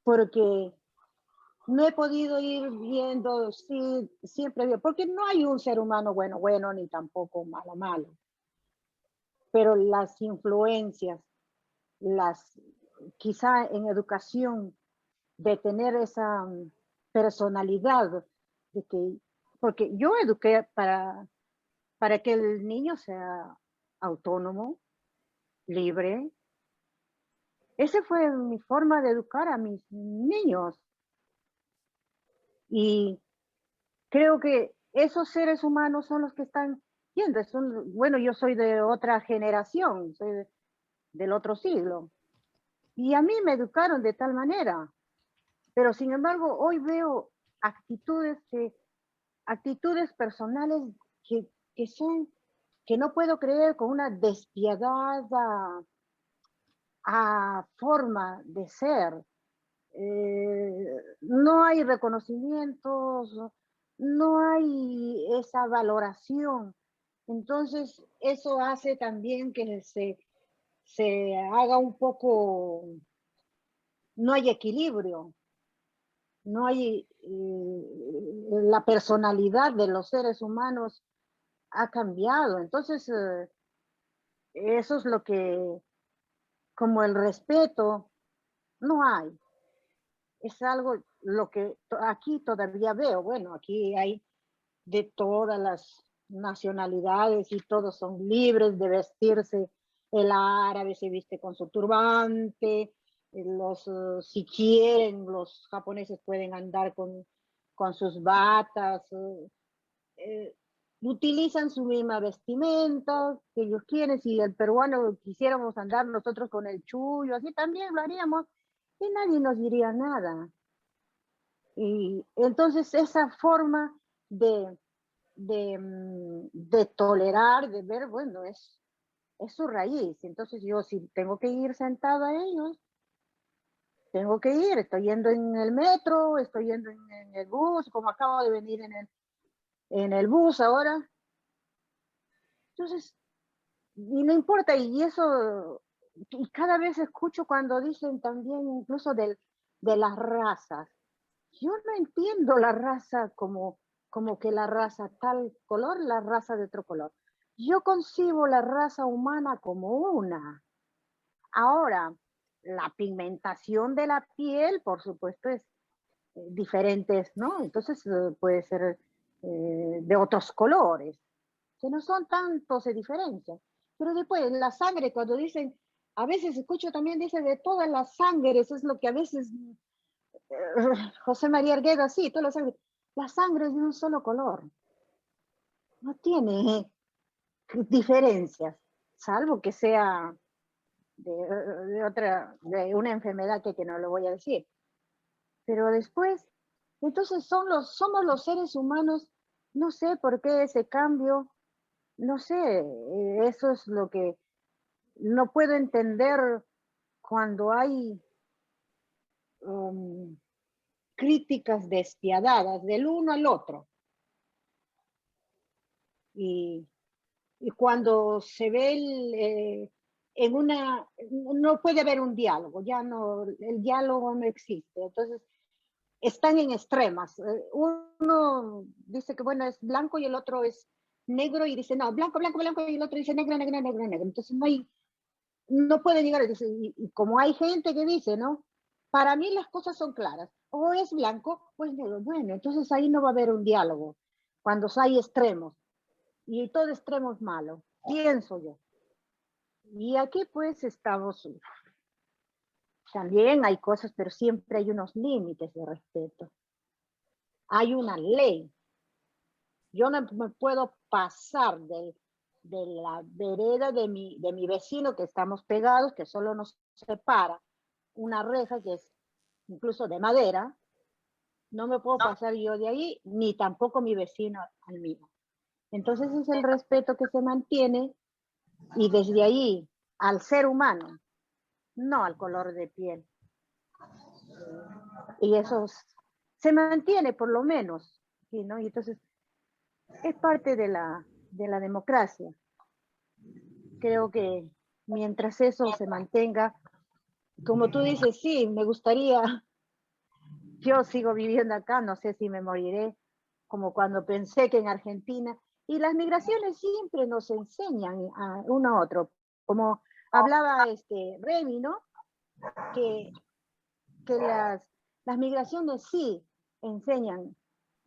S4: porque no he podido ir viendo, sí, siempre veo, porque no hay un ser humano bueno, bueno, ni tampoco malo, malo, pero las influencias, quizá en educación, de tener esa personalidad, de que, porque yo eduqué para que el niño sea autónomo, libre. Esa fue mi forma de educar a mis niños. Y creo que esos seres humanos son los que están yendo. Bueno, yo soy de otra generación, soy del otro siglo. Y a mí me educaron de tal manera. Pero sin embargo, hoy veo actitudes personales que no puedo creer, con una despiadada forma de ser. No hay reconocimientos, no hay esa valoración. Entonces, eso hace también que se haga un poco, no hay equilibrio, no hay, la personalidad de los seres humanos ha cambiado. Entonces, eso es lo que, como el respeto, no hay. Es algo lo que aquí todavía veo. Bueno, aquí hay de todas las nacionalidades y todos son libres de vestirse. El árabe se viste con su turbante, si quieren, los japoneses pueden andar con sus batas. utilizan su misma vestimenta que ellos quieren. Si el peruano quisiéramos andar nosotros con el chullo, así también lo haríamos y nadie nos diría nada. Y entonces esa forma de tolerar, de ver, bueno, es su raíz. Entonces yo si tengo que ir sentada a ellos, tengo que ir, estoy yendo en el metro, estoy yendo en el bus, como acabo de venir en el bus ahora. Entonces, y no importa, y eso, y cada vez escucho cuando dicen también incluso de las razas. Yo no entiendo la raza como que la raza tal color, la raza de otro color. Yo concibo la raza humana como una. Ahora, la pigmentación de la piel, por supuesto, es diferentes, ¿no? Entonces puede ser de otros colores, que no son tantos de diferencia. Pero después, la sangre, cuando dicen, a veces escucho también, dice de todas las sangres, es lo que a veces José María Arguedo, sí, toda la sangre es de un solo color. No tiene diferencias, salvo que sea de una enfermedad que no lo voy a decir. Pero después, entonces somos los seres humanos, no sé por qué ese cambio, no sé, eso es lo que no puedo entender cuando hay críticas despiadadas del uno al otro. Y cuando se ve no puede haber un diálogo, ya no, el diálogo no existe. Entonces, están en extremas. Uno dice que bueno, es blanco y el otro es negro y dice no, blanco, blanco, blanco y el otro dice negro, negro, negro, negro. Entonces no puede llegar a decir, y como hay gente que dice, ¿no? Para mí las cosas son claras. O es blanco o es negro. Bueno, entonces ahí no va a haber un diálogo. Cuando hay extremos. Y todo extremo es malo, pienso yo. Y aquí pues estamos, también hay cosas, pero siempre hay unos límites de respeto. Hay una ley. Yo no me puedo pasar de la vereda de mi vecino, que estamos pegados, que solo nos separa una reja que es incluso de madera. No me puedo pasar yo de ahí, ni tampoco mi vecino al mío. Entonces es el respeto que se mantiene y desde ahí al ser humano, no al color de piel. Y eso se mantiene por lo menos, ¿sí, no? Y entonces es parte de la democracia. Creo que mientras eso se mantenga, como tú dices, sí, me gustaría, yo sigo viviendo acá, no sé si me moriré, como cuando pensé que en Argentina, y las migraciones siempre nos enseñan a uno a otro, como hablaba Remy, ¿no? Que las migraciones sí enseñan,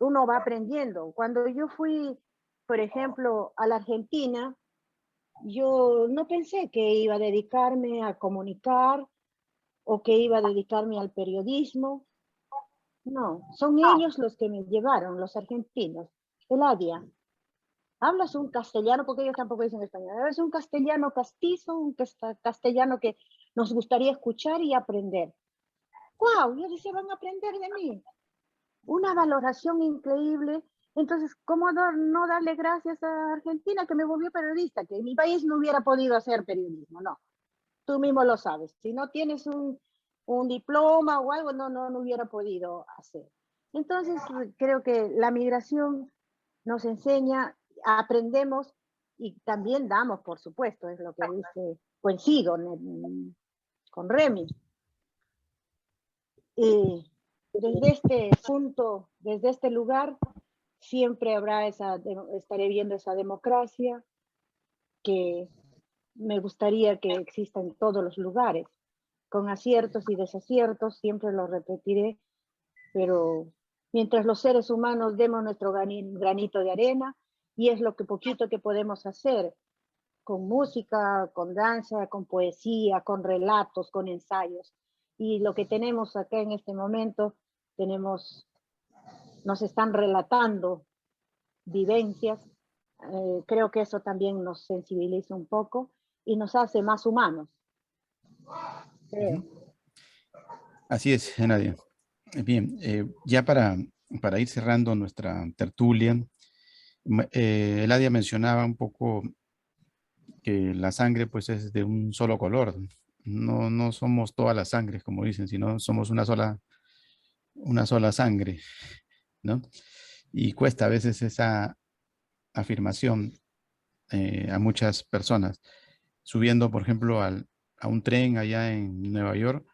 S4: uno va aprendiendo. Cuando yo fui, por ejemplo, a la Argentina, yo no pensé que iba a dedicarme a comunicar o que iba a dedicarme al periodismo. No, son ellos los que me llevaron, los argentinos. Eladia, hablas un castellano, porque ellos tampoco dicen español, es un castellano castizo, un castellano que nos gustaría escuchar y aprender. ¡Wow! Yo decía, van a aprender de mí. Una valoración increíble. Entonces, ¿cómo no darle gracias a Argentina que me volvió periodista? Que en mi país no hubiera podido hacer periodismo, no. Tú mismo lo sabes. Si no tienes un diploma o algo, no hubiera podido hacer. Entonces, creo que la migración nos enseña, aprendemos y también damos, por supuesto, es lo que dice, coincido con Remy. Y desde este punto, desde este lugar, siempre estaré viendo esa democracia que me gustaría que exista en todos los lugares, con aciertos y desaciertos, siempre lo repetiré, pero mientras los seres humanos demos nuestro granito de arena, y es lo que poquito que podemos hacer, con música, con danza, con poesía, con relatos, con ensayos. Y lo que tenemos acá en este momento, nos están relatando vivencias Creo que eso también nos sensibiliza un poco y nos hace más humanos. Creo.
S1: Así es, Nadia. Bien, ya para ir cerrando nuestra tertulia, Eladia mencionaba un poco que la sangre pues es de un solo color. No, no somos todas las sangres, como dicen, sino somos una sola sangre, ¿no? Y cuesta a veces esa afirmación a muchas personas. Subiendo, por ejemplo, a un tren allá en Nueva York,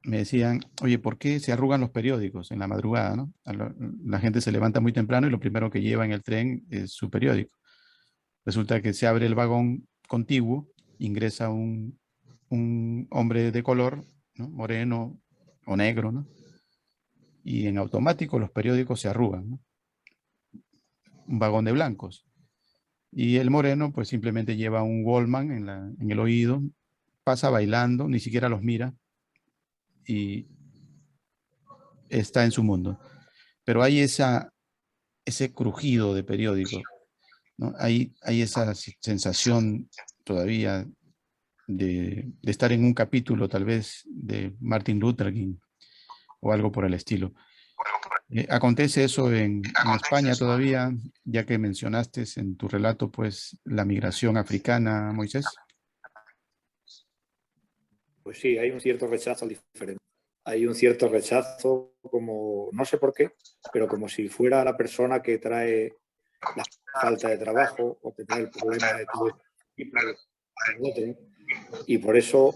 S1: me decían, oye, ¿por qué se arrugan los periódicos en la madrugada, ¿no? La gente se levanta muy temprano y lo primero que lleva en el tren es su periódico. Resulta que se abre el vagón contiguo, ingresa un hombre de color, ¿no? Moreno o negro, ¿no? Y en automático los periódicos se arrugan, ¿no? Un vagón de blancos. Y el moreno pues simplemente lleva un Walkman en el oído, pasa bailando, ni siquiera los mira y está en su mundo. Pero hay ese crujido de periódico, ¿no? Hay esa sensación todavía de estar en un capítulo tal vez de Martin Luther King o algo por el estilo. ¿Acontece eso en España todavía, ya que mencionaste en tu relato pues la migración africana, Moisés?
S3: Pues sí, hay un cierto rechazo al diferente. Hay un cierto rechazo como, no sé por qué, pero como si fuera la persona que trae la falta de trabajo o que trae el problema de todo tipo de... Y por eso,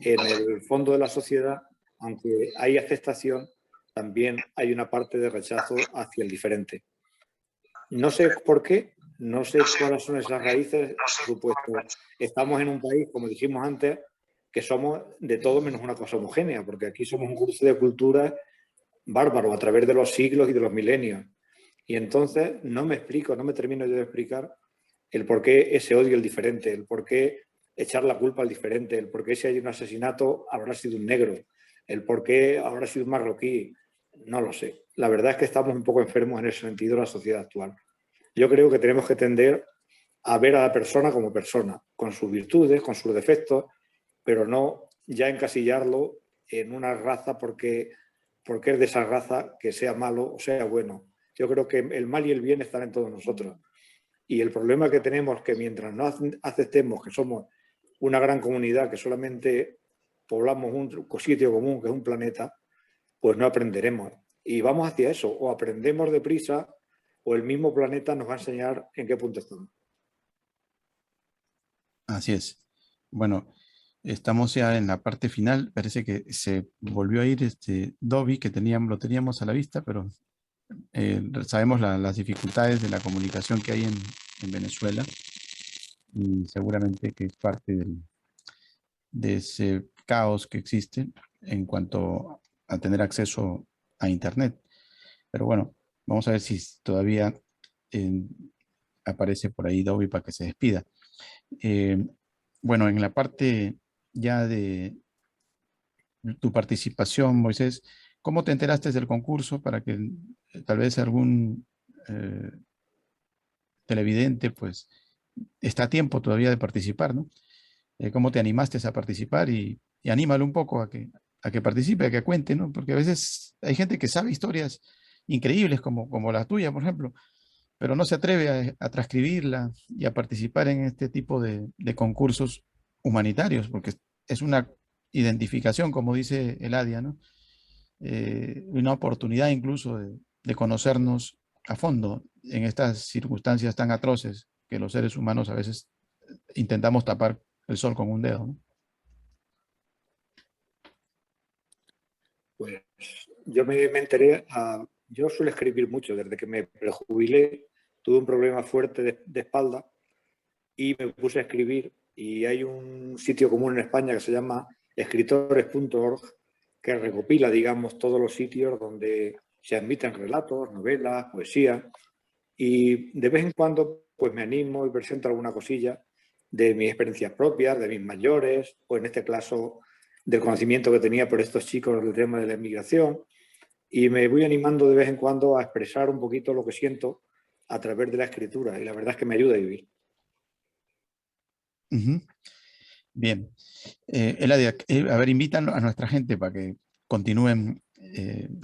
S3: en el fondo de la sociedad, aunque hay aceptación, también hay una parte de rechazo hacia el diferente. No sé por qué, no sé cuáles son esas raíces. Por supuesto, estamos en un país, como dijimos antes, que somos de todo menos una cosa homogénea, porque aquí somos un cruce de culturas bárbaro a través de los siglos y de los milenios. Y entonces no me explico, no me termino yo de explicar el por qué ese odio al diferente, el por qué echar la culpa al diferente, el por qué si hay un asesinato habrá sido un negro, el por qué habrá sido un marroquí, no lo sé. La verdad es que estamos un poco enfermos en ese sentido en la sociedad actual. Yo creo que tenemos que tender a ver a la persona como persona, con sus virtudes, con sus defectos, pero no ya encasillarlo en una raza porque es de esa raza que sea malo o sea bueno. Yo creo que el mal y el bien están en todos nosotros. Y el problema que tenemos es que mientras no aceptemos que somos una gran comunidad, que solamente poblamos un sitio común, que es un planeta, pues no aprenderemos. Y vamos hacia eso, o aprendemos deprisa o el mismo planeta nos va a enseñar en qué punto estamos.
S1: Así es. Bueno, estamos ya en la parte final. Parece que se volvió a ir Dobby, que lo teníamos a la vista, pero sabemos las dificultades de la comunicación que hay en Venezuela y seguramente que es parte de ese caos que existe en cuanto a tener acceso a Internet. Pero bueno, vamos a ver si todavía eh, aparece por ahí Dobby para que se despida. Bueno, en la parte ya de tu participación, Moisés, ¿cómo te enteraste del concurso para que tal vez algún televidente, pues, está a tiempo todavía de participar, ¿no? ¿Cómo te animaste a participar? Y anímalo un poco a que participe, a que cuente, ¿no? Porque a veces hay gente que sabe historias increíbles como la tuya, por ejemplo, pero no se atreve a transcribirla y a participar en este tipo de concursos humanitarios, porque es una identificación, como dice Eladia, ¿no? Una oportunidad incluso de conocernos a fondo en estas circunstancias tan atroces que los seres humanos a veces intentamos tapar el sol con un dedo, ¿no?
S3: Pues yo me enteré, yo suelo escribir mucho, desde que me prejubilé tuve un problema fuerte de espalda y me puse a escribir, y hay un sitio común en España que se llama escritores.org que recopila, digamos, todos los sitios donde se admiten relatos, novelas, poesía, y de vez en cuando pues me animo y presento alguna cosilla de mis experiencias propias, de mis mayores, o en este caso del conocimiento que tenía por estos chicos del tema de la inmigración, y me voy animando de vez en cuando a expresar un poquito lo que siento a través de la escritura y la verdad es que me ayuda a vivir.
S1: Ujú. Bien. Eladia, a ver, invitan a nuestra gente para que continúen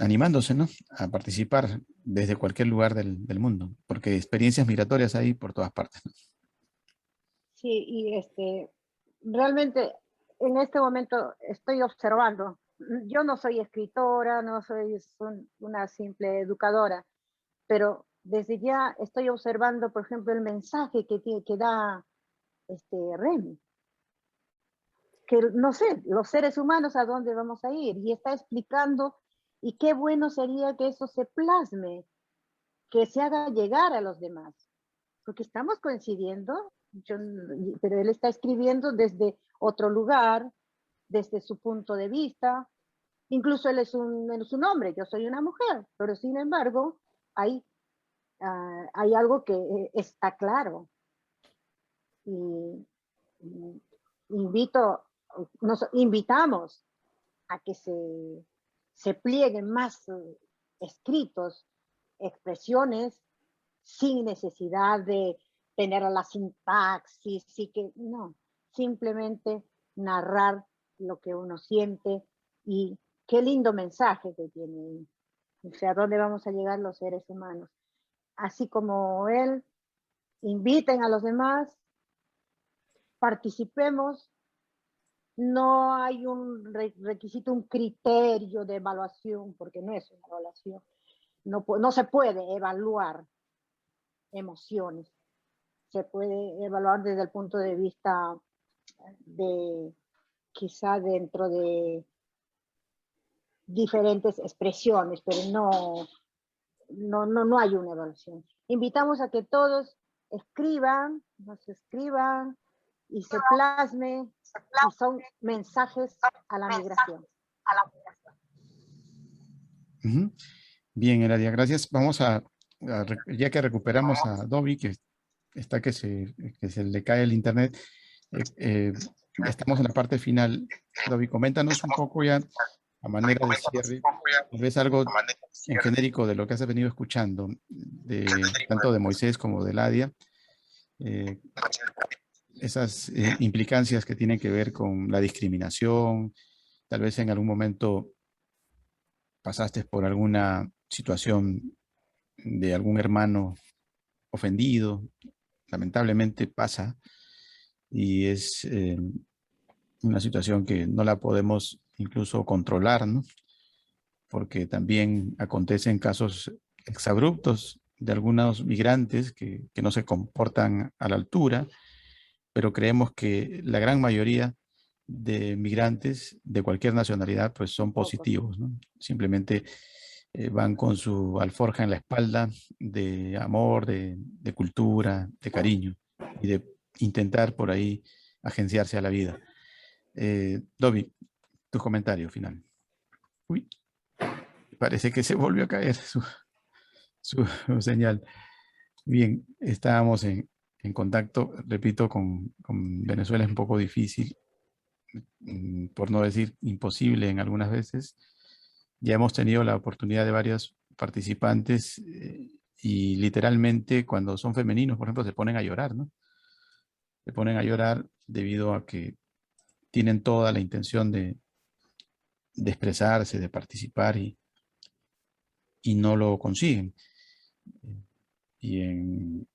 S1: animándose, ¿no? A participar desde cualquier lugar del mundo, porque experiencias migratorias hay por todas partes, ¿no?
S4: Sí, y realmente en este momento estoy observando. Yo no soy escritora, no soy una simple educadora, pero desde ya estoy observando, por ejemplo, el mensaje que da Remy, que no sé, los seres humanos a dónde vamos a ir, y está explicando, y qué bueno sería que eso se plasme, que se haga llegar a los demás, porque estamos coincidiendo, pero él está escribiendo desde otro lugar, desde su punto de vista, incluso él es un hombre, yo soy una mujer, pero sin embargo, hay algo que está claro, y, y nos invitamos a que se plieguen más escritos, expresiones, sin necesidad de tener la sintaxis, no, simplemente narrar lo que uno siente, y qué lindo mensaje que tiene, o sea, ¿a dónde vamos a llegar los seres humanos? Así como él, inviten a los demás, participemos. No hay un requisito, un criterio de evaluación, porque no es una evaluación. No se puede evaluar emociones. Se puede evaluar desde el punto de vista de, quizá dentro de diferentes expresiones, pero no hay una evaluación. Invitamos a que todos nos escriban y se plasme, y son mensajes a la migración.
S1: Ujú. Bien, Eladia, gracias. Vamos ya que recuperamos a Dobby, que está que se le cae el internet, estamos en la parte final. Dobby, coméntanos un poco ya, a manera de cierre, tal vez algo en genérico de lo que has venido escuchando, tanto de Moisés como de Eladia, esas implicancias que tienen que ver con la discriminación. Tal vez en algún momento pasaste por alguna situación de algún hermano ofendido, lamentablemente pasa, y es una situación que no la podemos incluso controlar, ¿no? Porque también acontecen casos exabruptos de algunos migrantes que no se comportan a la altura, pero creemos que la gran mayoría de migrantes de cualquier nacionalidad pues son positivos, ¿no? Simplemente van con su alforja en la espalda de amor, de cultura, de cariño y de intentar por ahí agenciarse a la vida. Dobby, tu comentario final. Uy, parece que se volvió a caer su señal. Bien, estábamos en contacto, repito, con Venezuela. Es un poco difícil, por no decir imposible en algunas veces. Ya hemos tenido la oportunidad de varios participantes y literalmente cuando son femeninos, por ejemplo, se ponen a llorar, ¿no? Se ponen a llorar debido a que tienen toda la intención de expresarse, de participar y no lo consiguen. Y en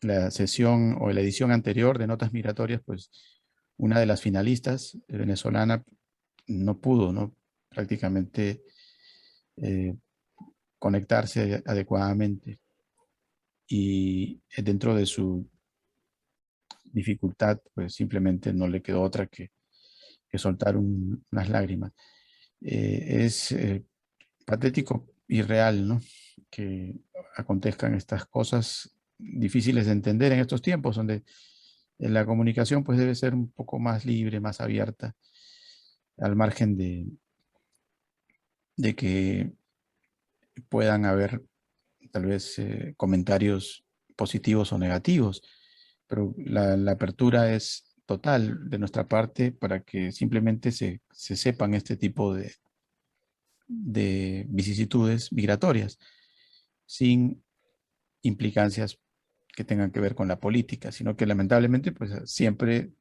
S1: la sesión o la edición anterior de Notas Migratorias, pues una de las finalistas venezolana no pudo, ¿no? Prácticamente conectarse adecuadamente. Y dentro de su dificultad, pues simplemente no le quedó otra que soltar unas lágrimas. Es patético y real, ¿no? Que acontezcan estas cosas difíciles de entender en estos tiempos, donde la comunicación pues debe ser un poco más libre, más abierta, al margen de que puedan haber tal vez comentarios positivos o negativos, pero la apertura es total de nuestra parte para que simplemente se sepan este tipo de vicisitudes migratorias, sin implicancias que tengan que ver con la política, sino que lamentablemente pues siempre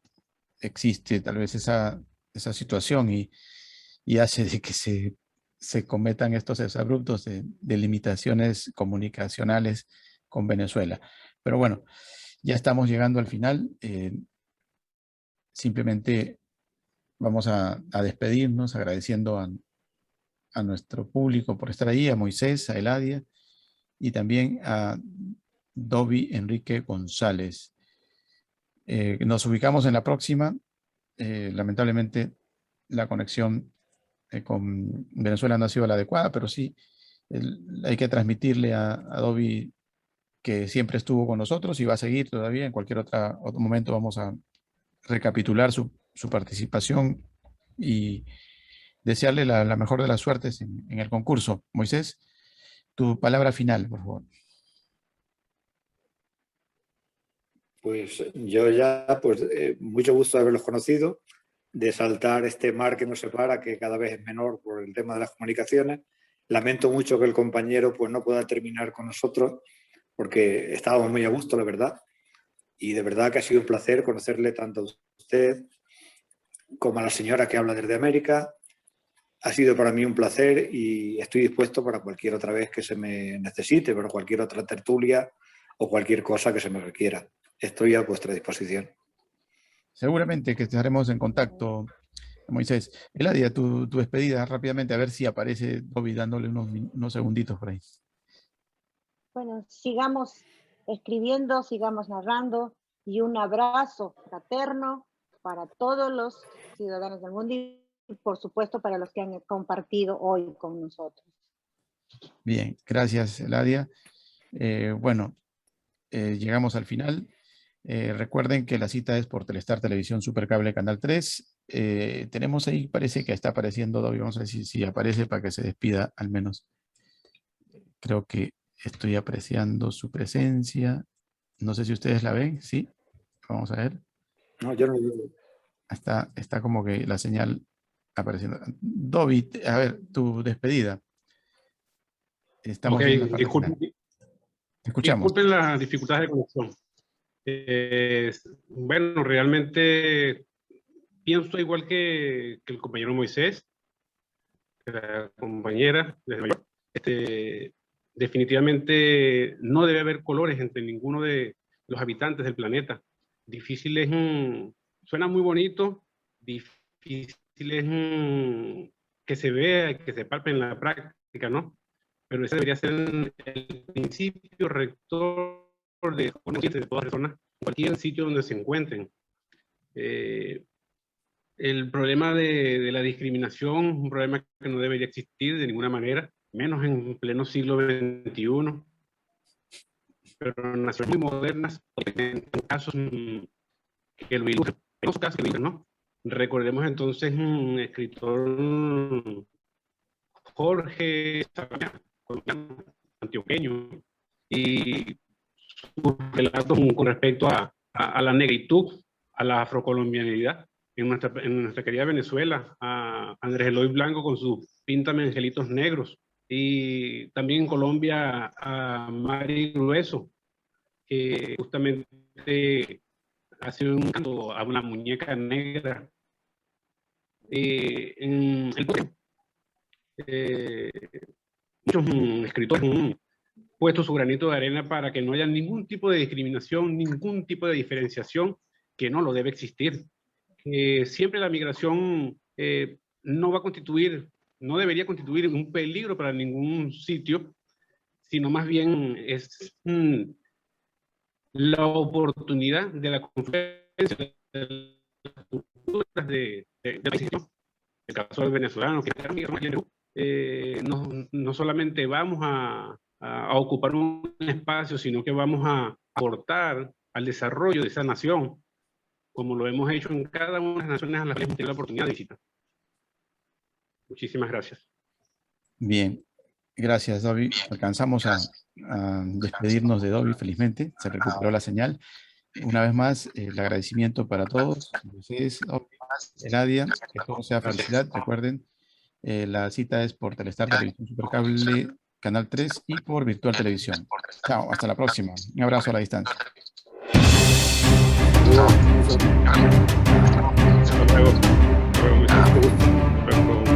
S1: existe tal vez esa situación y hace de que se cometan estos exabruptos de limitaciones comunicacionales con Venezuela. Pero bueno, ya estamos llegando al final. Simplemente vamos a despedirnos agradeciendo a nuestro público por estar ahí, a Moisés, a Eladia y también a Dovi Enrique González. Nos ubicamos en la próxima. Lamentablemente la conexión con Venezuela no ha sido la adecuada, pero sí hay que transmitirle a Dovi que siempre estuvo con nosotros y va a seguir todavía. En cualquier otro momento vamos a recapitular su participación y desearle la mejor de las suertes en el concurso. Moisés, tu palabra final, por favor.
S3: Pues yo ya, pues mucho gusto de haberlos conocido, de saltar este mar que nos separa, que cada vez es menor por el tema de las comunicaciones. Lamento mucho que el compañero pues no pueda terminar con nosotros, porque estábamos muy a gusto, la verdad. Y de verdad que ha sido un placer conocerle tanto a usted como a la señora que habla desde América. Ha sido para mí un placer y estoy dispuesto para cualquier otra vez que se me necesite, para cualquier otra tertulia o cualquier cosa que se me requiera. Estoy a vuestra disposición.
S1: Seguramente que estaremos en contacto, Moisés. Eladia, tu despedida rápidamente, a ver si aparece Dovi dándole unos segunditos por ahí.
S4: Bueno, sigamos escribiendo, sigamos narrando y un abrazo fraterno para todos los ciudadanos del mundo y por supuesto para los que han compartido hoy con nosotros.
S1: Bien, gracias Eladia. Bueno, llegamos al final. Recuerden que la cita es por Telestar Televisión Supercable Canal 3. Tenemos ahí, parece que está apareciendo Dovi. Vamos a ver si aparece para que se despida al menos. Creo que estoy apreciando su presencia. No sé si ustedes la ven, ¿sí? Vamos a ver.
S3: No, yo no lo veo.
S1: Está como que la señal apareciendo. Dovi, a ver, tu despedida. Estamos en la parte final. Te escuchamos.
S2: Disculpen las dificultades de conexión. Bueno, realmente pienso igual que el compañero Moisés, que la compañera desde Nueva York. Definitivamente no debe haber colores entre ninguno de los habitantes del planeta. Difícil es, suena muy bonito, difícil es que se vea, que se palpe en la práctica, ¿no? Pero ese debería ser el principio rector de todas las personas, en cualquier sitio donde se encuentren. El problema de la discriminación es un problema que no debería existir de ninguna manera, menos en pleno siglo XXI. Pero en naciones muy modernas, en casos que lo ilustran, en los casos que lo ilustran, ¿no? Recordemos entonces un escritor Jorge antioqueño y sus relatos con respecto a la negritud, a la afrocolombianidad en nuestra querida Venezuela, a Andrés Eloy Blanco con sus Píntame angelitos negros, y también en Colombia a Mari Grueso, que justamente hace un canto a una muñeca negra. En muchos escritores han puesto su granito de arena para que no haya ningún tipo de discriminación, ningún tipo de diferenciación, que no lo debe existir. Siempre la migración no va a constituir, no debería constituir un peligro para ningún sitio, sino más bien es la oportunidad de la confluencia de las culturas de el caso del venezolano, que no solamente vamos a ocupar un espacio, sino que vamos a aportar al desarrollo de esa nación, como lo hemos hecho en cada una de las naciones a las que hemos tenido la oportunidad de visitar. Muchísimas gracias.
S1: Bien, gracias Dovi. Alcanzamos a despedirnos de Dovi, felizmente. Se recuperó la señal. Una vez más, el agradecimiento para todos. Ustedes, Eladia, que todo sea felicidad. Recuerden, la cita es por Telestar Televisión Supercable Canal 3 y por Virtual Televisión. Chao, hasta la próxima. Un abrazo a la distancia.
S2: Hasta luego. Hasta luego.